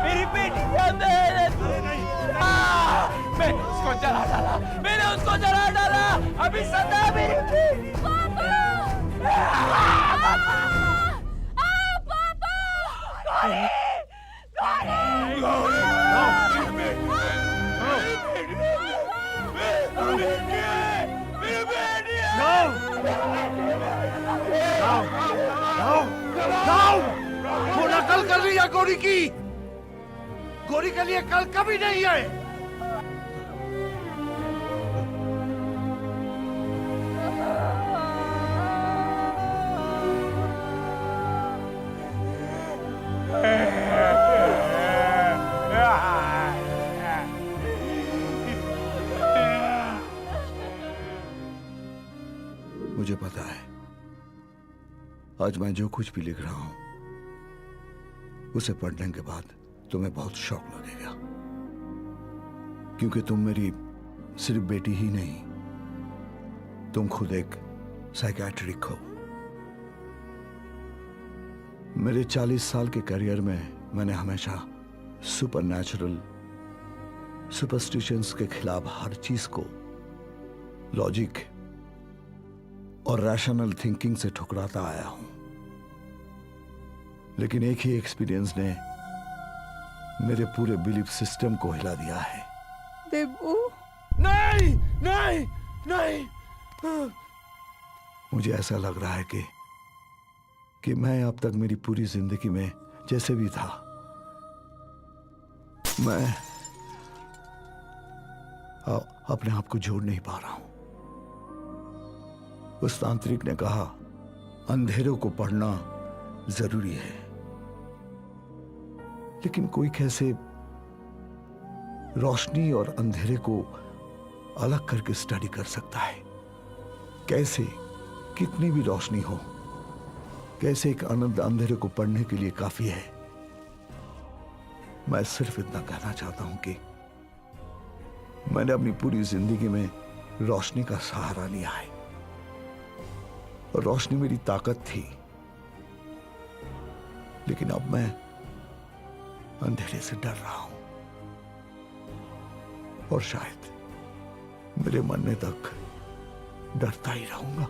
Speaker 6: मेरी बेटी के अंदर है तू। मैंने उसको जला डाला, मैंने उसको जला डाला। अभी सदा मेरी बेटी।
Speaker 10: वो नकल कर रही है गोरी की। गोरी के लिए कल कभी नहीं है। मुझे पता है आज मैं जो कुछ भी लिख रहा हूं उसे पढ़ने के बाद तुम्हें बहुत शौक लगेगा, क्योंकि तुम मेरी सिर्फ बेटी ही नहीं, तुम खुद एक साइकियाट्रिक हो। मेरे 40 साल के करियर में मैंने हमेशा सुपरनैचुरल सुपरस्टिशंस के खिलाफ हर चीज को लॉजिक और रैशनल थिंकिंग से ठुकराता आया हूं, लेकिन एक ही एक्सपीरियंस ने मेरे पूरे बिलीफ सिस्टम को हिला दिया है।
Speaker 7: देबू,
Speaker 10: नहीं नहीं नहीं, मुझे ऐसा लग रहा है कि मैं अब तक मेरी पूरी जिंदगी में जैसे भी था, मैं अपने आप को जोड़ नहीं पा रहा हूं। उस तांत्रिक ने कहा अंधेरों को पढ़ना जरूरी है, लेकिन कोई कैसे रोशनी और अंधेरे को अलग करके स्टडी कर सकता है? कैसे? कितनी भी रोशनी हो, कैसे एक अनंत अंधेरे को पढ़ने के लिए काफी है? मैं सिर्फ इतना कहना चाहता हूं कि मैंने अपनी पूरी जिंदगी में रोशनी का सहारा लिया है और रोशनी मेरी ताकत थी, लेकिन अब मैं अंधेरे से डर रहा हूं और शायद मेरे मरने तक डरता ही रहूंगा।